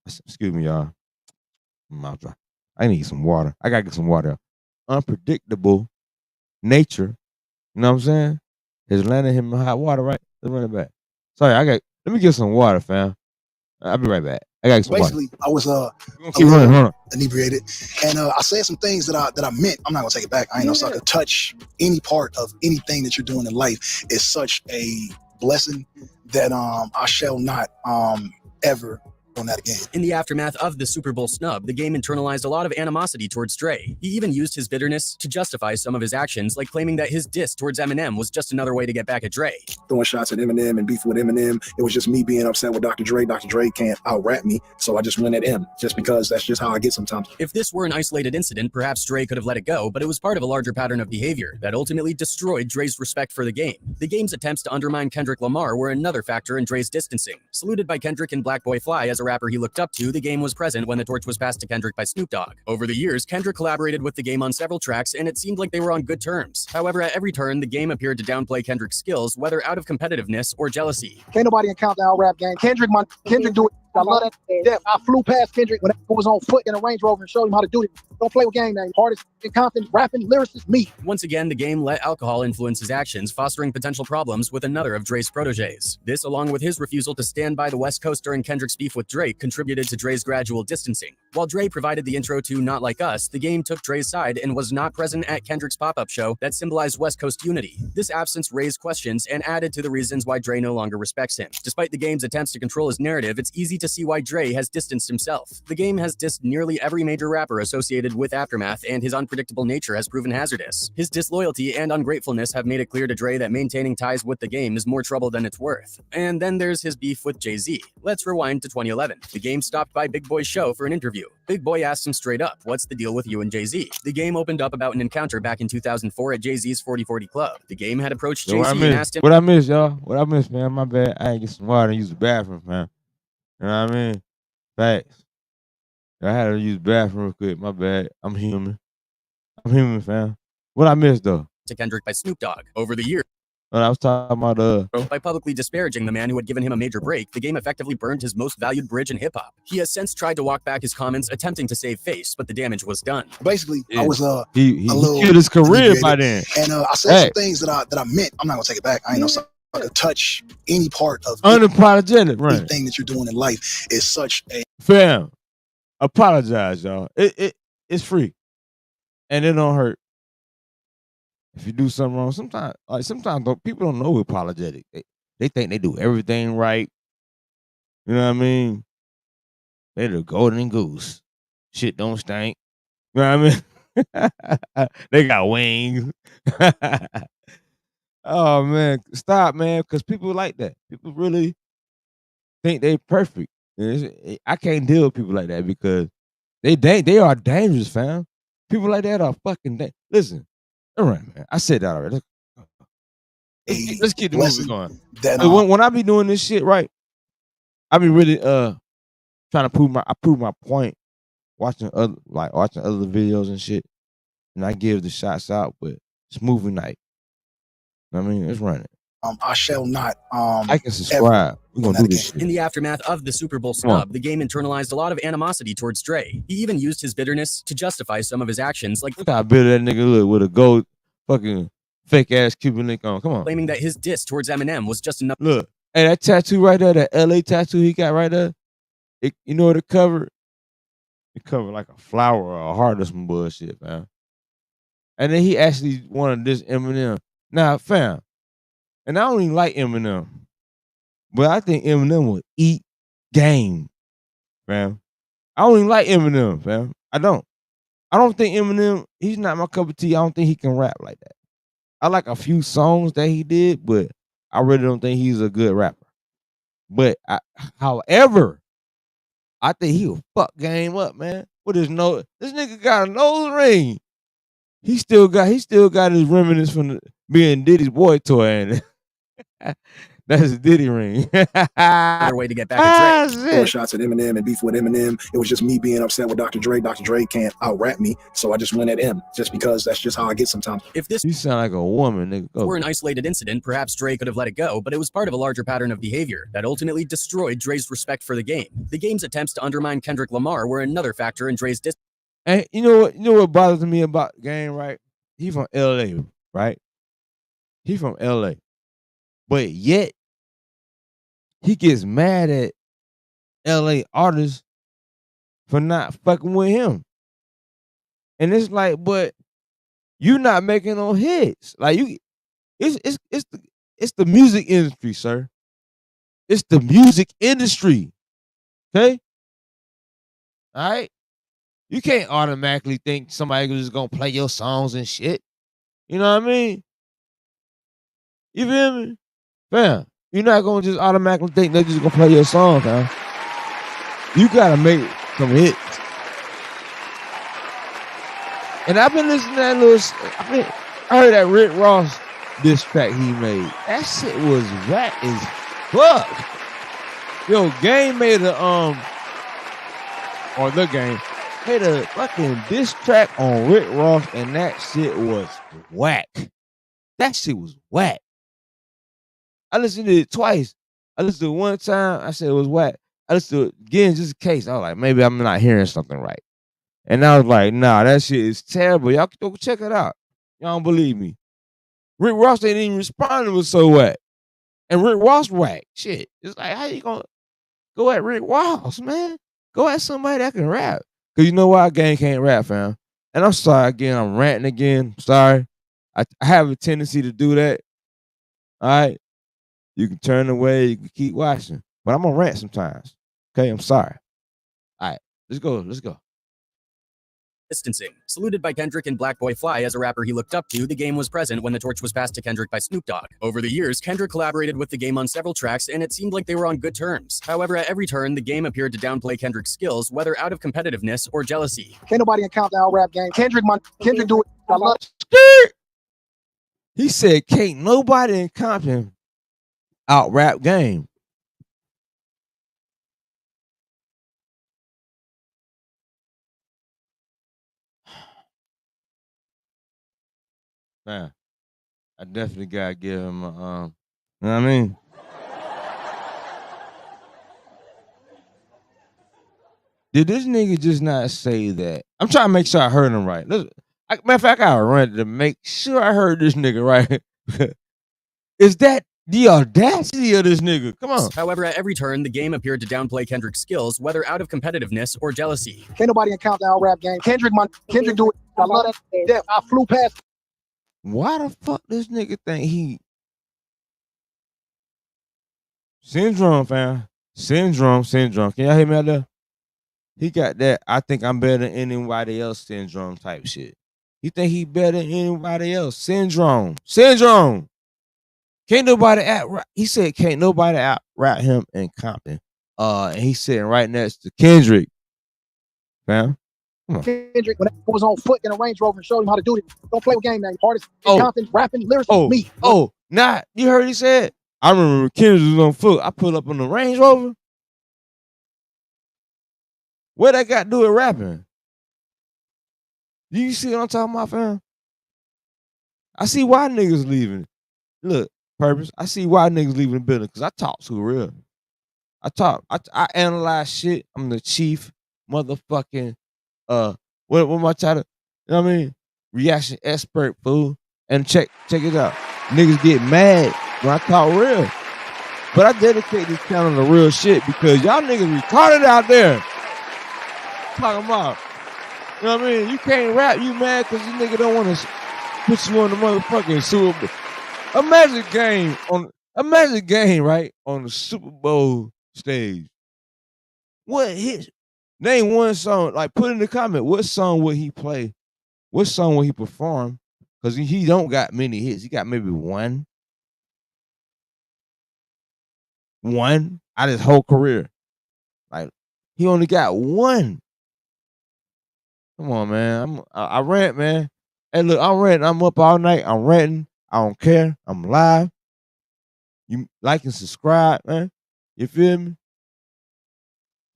Excuse me, y'all. Mouth dry. I need some water. I gotta get some water. Unpredictable nature. You know what I'm saying? Has landed him in hot water, right? Let's run it back. Sorry, let me get some water, fam. I'll be right back. I gotta get some Basically, water. I was keep running, hold on. inebriated, and I said some things that I meant. I'm not gonna take it back. I ain't no sucker. Touch any part of anything that you're doing in life is such a blessing that I shall not ever on that again. In the aftermath of the Super Bowl snub, the game internalized a lot of animosity towards Dre. He even used his bitterness to justify some of his actions, like claiming that his diss towards Eminem was just another way to get back at Dre. Throwing shots at Eminem and beefing with Eminem, it was just me being upset with Dr. Dre. Dr. Dre can't out-rap me, so I just went at him, just because that's just how I get sometimes. If this were an isolated incident, perhaps Dre could have let it go, but it was part of a larger pattern of behavior that ultimately destroyed Dre's respect for the game. The game's attempts to undermine Kendrick Lamar were another factor in Dre's distancing. Saluted by Kendrick and Black Boy Fly as a rapper he looked up to, the game was present when the torch was passed to Kendrick by Snoop Dogg. Over the years, Kendrick collaborated with the game on several tracks, and it seemed like they were on good terms. However, at every turn, the game appeared to downplay Kendrick's skills, whether out of competitiveness or jealousy. Can't nobody encounter the out-rap game. Kendrick do it. I love that death. I flew past Kendrick when it was on foot in a Range Rover and showed him how to do it. Don't play with game names. Hardest in Compton, rapping, lyricist, me. Once again, the game let alcohol influence his actions, fostering potential problems with another of Dre's proteges. This, along with his refusal to stand by the West Coast during Kendrick's beef with Drake, contributed to Dre's gradual distancing. While Dre provided the intro to Not Like Us, the game took Dre's side and was not present at Kendrick's pop-up show that symbolized West Coast unity. This absence raised questions and added to the reasons why Dre no longer respects him. Despite the game's attempts to control his narrative, it's easy to see why Dre has distanced himself. The game has dissed nearly every major rapper associated with Aftermath, and his unpredictable nature has proven hazardous. His disloyalty and ungratefulness have made it clear to Dre that maintaining ties with the game is more trouble than it's worth. And then there's his beef with Jay-Z. Let's rewind to 2011. The game stopped by Big Boy's show for an interview. Big Boy asked him straight up, "What's the deal with you and Jay-Z?" The game opened up about an encounter back in 2004 at Jay-Z's 4040 Club. The game had approached Jay-Z and asked him... What I missed, y'all? What I missed, man? My bad. I ain't get some water and use the bathroom, man. You know what I mean? Facts. I had to use the bathroom real quick. My bad. I'm human, fam. What I missed, though? To Kendrick by Snoop Dogg. Over the years, I was talking about by publicly disparaging the man who had given him a major break, the game effectively burned his most valued bridge in hip-hop. He has since tried to walk back his comments, attempting to save face, but the damage was done. Basically, I was he killed his career by then. And I said some things that I meant. I'm not gonna take it back. I ain't no sucker. Touch any part of unapologetic, right? Anything that you're doing in life is such a fam. Apologize, y'all. It's free. and it don't hurt if you do something wrong. Sometimes people don't know apologetic. They think they do everything right. You know what I mean? They the golden goose. Shit don't stink. You know what I mean? They got wings. Oh man, stop, man, because people like that. People really think they perfect. I can't deal with people like that because they are dangerous, fam. People like that are fucking listen. All right, man. I said that already. Let's keep the movie going. When I be doing this shit right, I be really trying to prove my point, watching other videos and shit, and I give the shots out. But it's movie night. I mean, it's running. I shall not. I can subscribe. We're gonna do this shit. In the aftermath of the Super Bowl snub, the game internalized a lot of animosity towards Dre. He even used his bitterness to justify some of his actions, like look how bitter that nigga look with a gold fucking fake ass Cuban link on. Come on, claiming that his diss towards Eminem was just enough. Look, hey, that tattoo right there, that LA tattoo he got right there. You know what it covered? It covered like a flower or a heart or some bullshit, man. And then he actually wanted this Eminem. Now, fam, and I don't even like Eminem, but I think Eminem would eat game, fam. I don't even like Eminem, fam. I don't think Eminem, he's not my cup of tea. I don't think he can rap like that. I like a few songs that he did, but I really don't think he's a good rapper. But however, I think he'll fuck game up, man. With his nose, this nigga got a nose ring. He still got his remnants from being Diddy's boy toy, and that's his Diddy ring. Another way to get back at Dre. Four shots at Eminem and beef with Eminem. It was just me being upset with Dr. Dre. Dr. Dre can't out-rap me, so I just went at him, just because that's just how I get sometimes. If this you sound like a woman, nigga. were an isolated incident, perhaps Dre could have let it go, but it was part of a larger pattern of behavior that ultimately destroyed Dre's respect for the game. The game's attempts to undermine Kendrick Lamar were another factor in Dre's And you know what bothers me about the game, right? He from LA, right? He from LA. But yet he gets mad at LA artists for not fucking with him. And it's like, but you not making no hits. Like it's the music industry, sir. It's the music industry. Okay? All right? You can't automatically think somebody just gonna play your songs and shit. You know what I mean? You feel me? Fam, you're not gonna just automatically think they're just gonna play your song, fam. You gotta make some hits. And I've been listening to that I heard that Rick Ross diss track he made. That shit was whack as fuck. Yo, Game made the Game made a fucking diss track on Rick Ross, and that shit was whack. That shit was whack. I listened to it twice. I listened to it one time. I said it was whack. I listened to it again just in case. I was like, maybe I'm not hearing something right. And I was like, nah, that shit is terrible. Y'all can go check it out. Y'all don't believe me. Rick Ross ain't even responding. It was so whack. And Rick Ross whack. Shit. It's like, how you gonna go at Rick Ross, man? Go at somebody that can rap. Because you know why? Gang can't rap, fam. And I'm sorry again. I'm ranting again. Sorry. I have a tendency to do that. All right? You can turn away. You can keep watching. But I'm going to rant sometimes. Okay? I'm sorry. All right. Let's go. Distancing. Saluted by Kendrick and Black Boy Fly as a rapper he looked up to, the game was present when the torch was passed to Kendrick by Snoop Dogg. Over the years, Kendrick collaborated with the game on several tracks, and it seemed like they were on good terms. However, at every turn, the game appeared to downplay Kendrick's skills, whether out of competitiveness or jealousy. Can't nobody in Compton out-rap game. Kendrick do it. I love He said, can't nobody in Compton out-rap game. Man, I definitely gotta give him a, you know what I mean? Did this nigga just not say that? I'm trying to make sure I heard him right. Matter of fact, I gotta run to make sure I heard this nigga right. Is that The audacity of this nigga. Come on. However, at every turn, the game appeared to downplay Kendrick's skills, whether out of competitiveness or jealousy. Can't nobody encounter our rap game. Kendrick do it. I love that to death. I flew past. Why the fuck this nigga think he syndrome, fam? Syndrome. Can y'all hear me out there? He got that I think I'm better than anybody else syndrome type shit. He think he better than anybody else. Syndrome. Can't nobody out. He said can't nobody out rap him in Compton. And he's sitting right next to Kendrick. Fam. Kendrick, when that was on foot in a Range Rover and showed him how to do it. Don't play with game now. Hardest in Compton, rapping, lyrics, me. Nah, you heard he said? I remember Kendrick was on foot. I pulled up on the Range Rover. What that got to do with rapping? You see what I'm talking about, fam? I see why niggas leaving. Look, Purpose. I see why niggas leaving the building because I talk too real. I analyze shit. I'm the chief motherfucking what my title? You know what I mean? Reaction expert, fool. And check it out. Niggas get mad when I talk real. But I dedicate this channel to real shit because y'all niggas retarded out there. Talking about. You know what I mean? You can't rap, you mad because this nigga don't want to put you on the motherfucking Super Bowl. Imagine game, right? On the Super Bowl stage. What hit? Name one song. Like, put in the comment, what song would he play? What song would he perform? Because he don't got many hits. He got maybe one out of his whole career. Like, he only got one. Come on, man. I rant, man. Hey, look, I'm ranting. I'm up all night. I'm ranting. I don't care. I'm live. You like and subscribe, man. You feel me?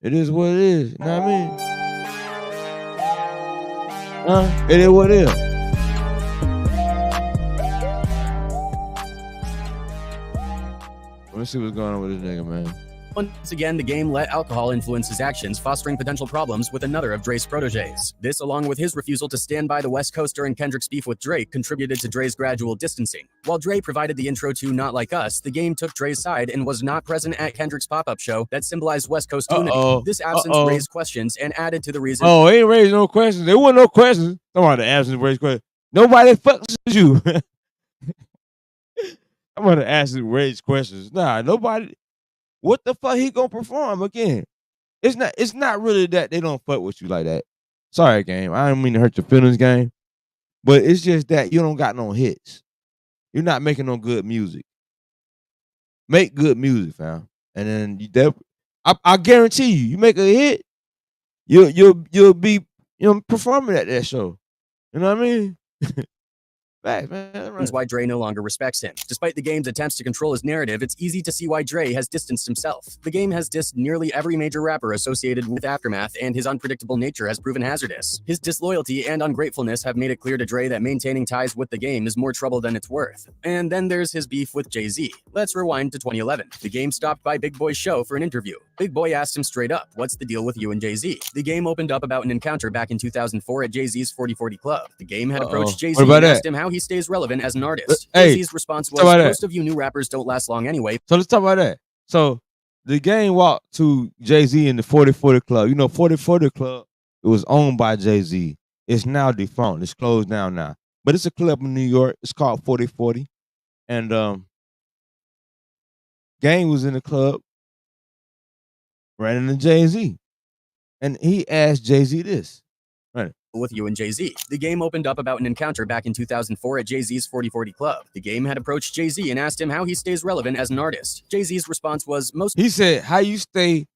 It is what it is. You know what I mean? It is what it is. Let's see what's going on with this nigga, man. Once again, the game let alcohol influence his actions, fostering potential problems with another of Dre's proteges. This, along with his refusal to stand by the West Coast during Kendrick's beef with Drake, contributed to Dre's gradual distancing. While Dre provided the intro to Not Like Us, the game took Dre's side and was not present at Kendrick's pop-up show that symbolized West Coast unity. This absence raised questions and added to the reason— Oh, it ain't raised no questions. There wasn't no questions. Come on, the absence raised questions. Nobody fucks with you. I'm gonna ask you raise questions. Nah, nobody. What the fuck he gonna perform again? It's not really that they don't fuck with you like that. Sorry, game. I don't mean to hurt your feelings, game. But it's just that you don't got no hits. You're not making no good music. Make good music, fam. And then I guarantee you make a hit, you'll be performing at that show. You know what I mean? Back, man. Right. Why Dre no longer respects him. Despite the game's attempts to control his narrative, it's easy to see why Dre has distanced himself. The game has dissed nearly every major rapper associated with Aftermath, and his unpredictable nature has proven hazardous. His disloyalty and ungratefulness have made it clear to Dre that maintaining ties with the game is more trouble than it's worth. And then there's his beef with Jay-Z. Let's rewind to 2011. The game stopped by Big Boy's show for an interview. Big Boy asked him straight up, "What's the deal with you and Jay-Z?" The game opened up about an encounter back in 2004 at Jay-Z's 4040 Club. The game had approached Jay-Z and asked him how he stays relevant as an artist. Jay-Z's response was, "Most of you new rappers don't last long anyway." So let's talk about that. So the game walked to Jay-Z in the 4040 Club. You know, 4040 Club, it was owned by Jay-Z. It's now defunct. It's closed down now. But it's a club in New York. It's called 4040. And Gang was in the club, ran into Jay-Z. And he asked Jay-Z this. Right. With you and Jay-Z. The game opened up about an encounter back in 2004 at Jay-Z's 4040 Club. The game had approached Jay-Z and asked him how he stays relevant as an artist. Jay-Z's response was, He said, how you stay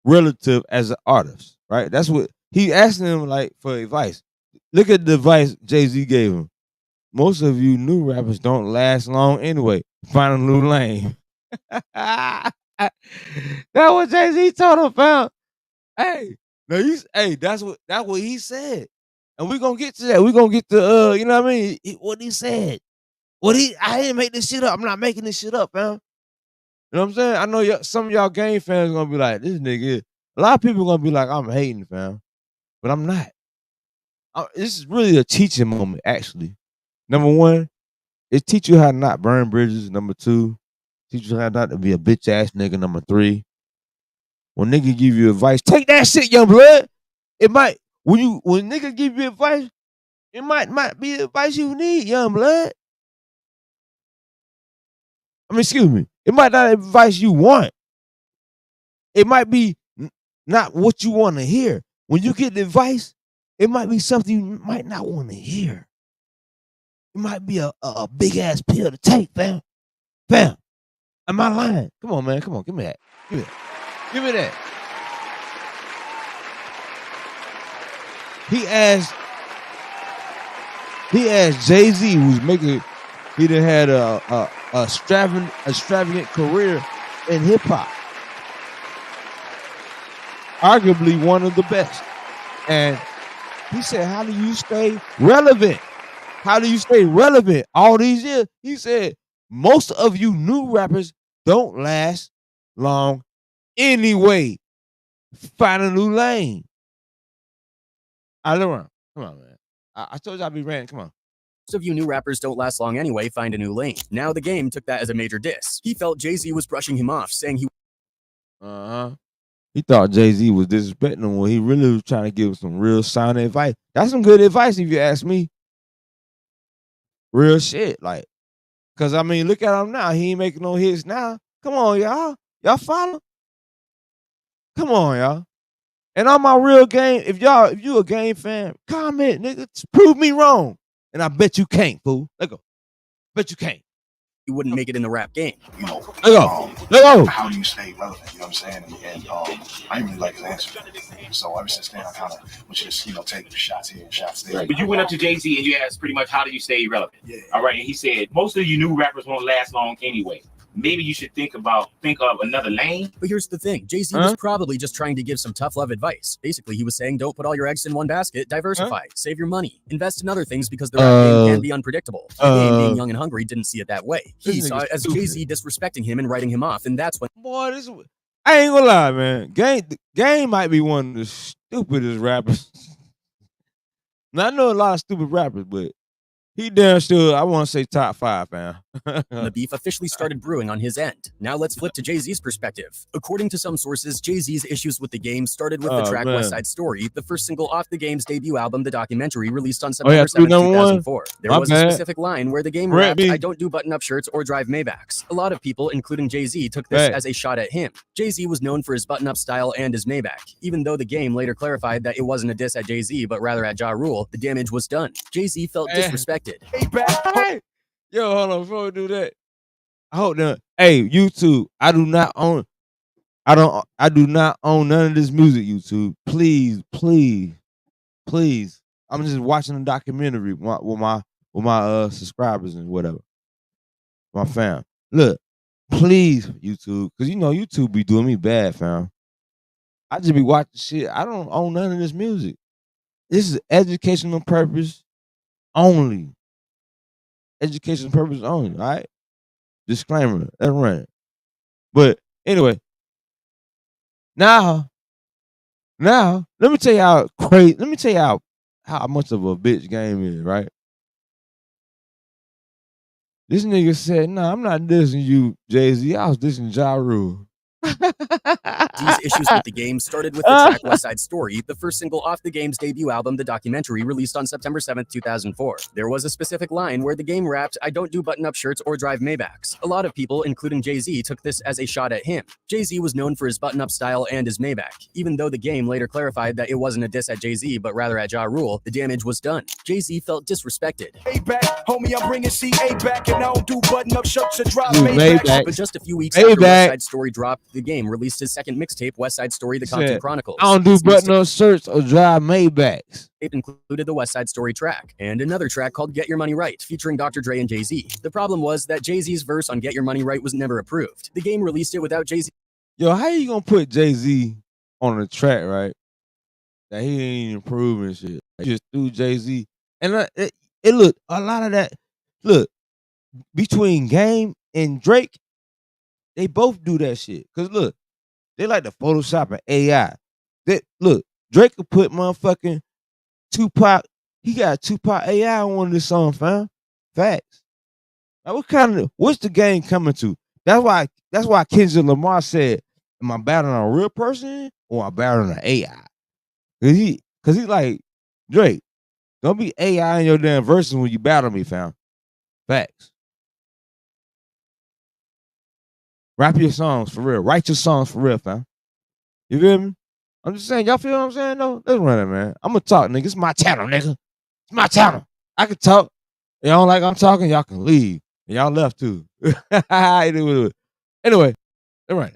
relative as an artist, right? That's what he asked him, like, for advice. Look at the advice Jay-Z gave him. Most of you new rappers don't last long anyway. Find a new lane. That's what Jay-Z told him, fam. Hey, no, that's what he said. And we're gonna get to that. We're gonna get to you know what I mean? What he said. I didn't make this shit up. I'm not making this shit up, fam. You know what I'm saying? I know some of y'all game fans are gonna be like, this nigga. A lot of people are gonna be like, I'm hating, fam. But I'm not. This is really a teaching moment, actually. Number one, it teach you how to not burn bridges. Number two, Teach you how not to be a bitch ass nigga. Number 3. When nigga give you advice, take that shit, young blood. It might when nigga give you advice, it might be the advice you need, young blood. I mean, excuse me. It might not be advice you want. It might be not what you want to hear. When you get the advice, it might be something you might not want to hear. It might be a big ass pill to take, fam. Fam, am I lying? Come on, man. Come on, give me that. Give me that. Give me that. He asked Jay-Z, who's making, he done had a extravagant career in hip hop, arguably one of the best. And he said, "How do you stay relevant? How do you stay relevant all these years?" He said, "Most of you new rappers don't last long anyway. Find a new lane." I learn. Come on, man. I told you I'd be ranting. Come on. Most of you new rappers don't last long anyway. Find a new lane. Now the game took that as a major diss. He felt Jay-Z was brushing him off, saying he. He thought Jay-Z was disrespecting him when he really was trying to give him some real sound advice. That's some good advice if you ask me. Real shit, like, cause I mean, look at him now. He ain't making no hits now. Come on, y'all. Y'all follow? Come on, y'all. And on my real game, if you a game fan, comment, nigga. Prove me wrong. And I bet you can't, fool. Let go. Bet you can't. He wouldn't make it in the rap game. You know, let go. How do you stay relevant? You know what I'm saying? And I didn't really like his answer. So ever since then, I kind of was just, taking shots here and shots there. But you went up to Jay-Z and you asked pretty much, how do you stay relevant? Yeah. All right. And he said, most of you new rappers won't last long anyway. Maybe you should think of another lane. But here's the thing. Jay-Z was probably just trying to give some tough love advice. Basically, he was saying, don't put all your eggs in one basket, diversify, save your money, invest in other things because the rap game can be unpredictable. The game, being young and hungry, didn't see it that way. He saw it as Jay-Z disrespecting him and writing him off, and that's when... Boy, I ain't gonna lie, man. Game might be one of the stupidest rappers. Now, I know a lot of stupid rappers, but he damn sure, I want to say top 5, man. The beef officially started brewing on his end. Now let's flip to Jay-Z's perspective. According to some sources, Jay-Z's issues with the game started with the track West Side Story, the first single off the game's debut album, The Documentary, released on September 7, 2004. There was a specific line where the game rapped, "I don't do button-up shirts or drive Maybachs." A lot of people, including Jay-Z, took this as a shot at him. Jay-Z was known for his button-up style and his Maybach. Even though the game later clarified that it wasn't a diss at Jay-Z, but rather at Ja Rule, the damage was done. Jay-Z felt disrespected. Hey, yo, hold on, before we do that, I hope that, hey, YouTube, I do not own none of this music, YouTube. Please. I'm just watching a documentary with my subscribers and whatever. My fam. Look, please, YouTube, because YouTube be doing me bad, fam. I just be watching shit. I don't own none of this music. This is educational purpose only. Educational purpose only, all right? Disclaimer, let's run it. But anyway, now, let me tell you how much of a bitch game is, right? This nigga said, "Nah, I'm not dissing you, Jay-Z. I was dissing Ja Rule." These issues with the game started with the track West Side Story, the first single off the game's debut album, The Documentary, released on September 7th, 2004. There was a specific line where the game rapped, "I don't do button-up shirts or drive Maybachs." A lot of people, including Jay-Z, took this as a shot at him. Jay-Z was known for his button-up style and his Maybach. Even though the game later clarified that it wasn't a diss at Jay-Z, but rather at Ja Rule, the damage was done. Jay-Z felt disrespected. Hey back, homie, I'm bringing CA back, and I don't do button-up shirts or drive Maybachs. But just a few weeks after West Side Story dropped, the game released his second mixtape, West Side Story, The Compton Chronicles. I don't do button-up shirts or drive Maybachs. It included the West Side Story track, and another track called Get Your Money Right, featuring Dr. Dre and Jay-Z. The problem was that Jay-Z's verse on Get Your Money Right was never approved. The game released it without Jay-Z. Yo, how you gonna put Jay-Z on the track, right? That he ain't even approving shit. He just threw Jay-Z. And it look, a lot of that, look, between Game and Drake, they both do that shit. Cause look, they like to Photoshop and AI. Look, Drake could put motherfucking Tupac. He got Tupac AI on one of this song, fam. Facts. Now, what's the game coming to? That's why Kendrick Lamar said, "Am I battling a real person or am I battling an AI?" Cause he like Drake. Don't be AI in your damn verses when you battle me, fam. Facts. Rap your songs for real. Write your songs for real, fam. You feel me? I'm just saying, y'all feel what I'm saying? No, let's run it, man. I'm gonna talk, nigga. It's my channel, nigga. It's my channel. I can talk. Y'all don't like I'm talking, y'all can leave. And y'all left too. Anyway, all right.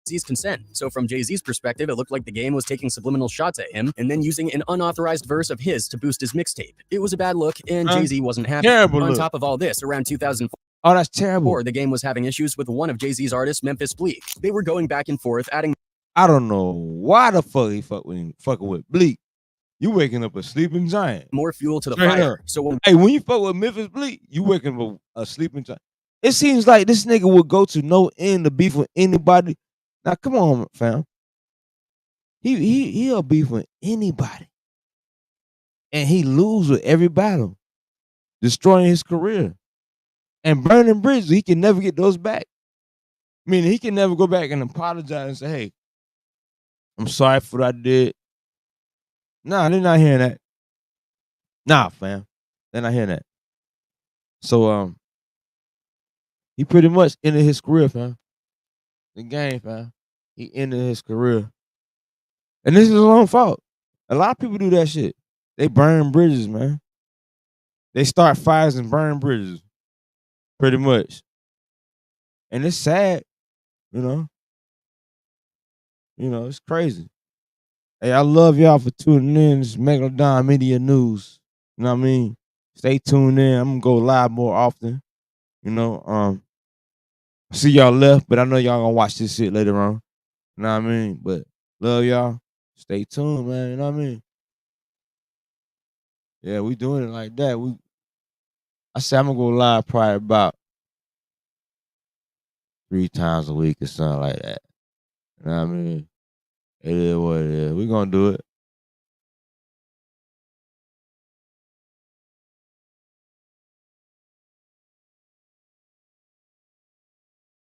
Jay-Z's consent. So from Jay-Z's perspective, it looked like the game was taking subliminal shots at him and then using an unauthorized verse of his to boost his mixtape. It was a bad look, and Jay-Z wasn't happy. Terrible On look. top of all this, around 2004, oh, that's terrible. The game was having issues with one of Jay-Z's artists, Memphis Bleak. They were going back and forth, adding. I don't know why the fuck he fucking with Bleak. You waking up a sleeping giant. More fuel to the Straight fire. up. So when you fuck with Memphis Bleak, you waking up a sleeping giant. It seems like this nigga would go to no end to beef with anybody. Now come on, fam. He'll beef with anybody. And he lose with every battle. Destroying his career. And burning bridges. He can never get those back. Meaning he can never go back and apologize and say, hey, I'm sorry for what I did. Nah, they're not hearing that. Nah, fam. They're not hearing that. So he pretty much ended his career, fam. The game, fam. He ended his career. And this is his own fault. A lot of people do that shit. They burn bridges, man. They start fires and burn bridges. Pretty much. And it's sad, you know. You know, it's crazy. Hey, I love y'all for tuning in. This is Megalodon Media News. You know what I mean? Stay tuned in. I'm gonna go live more often. You know, see y'all left, but I know y'all gonna watch this shit later on. You know what I mean? But love y'all. Stay tuned, man. You know what I mean? Yeah, we doing it like that. I said I'm gonna go live probably about 3 times a week or something like that. You know what I mean? It is what it is. We gonna do it.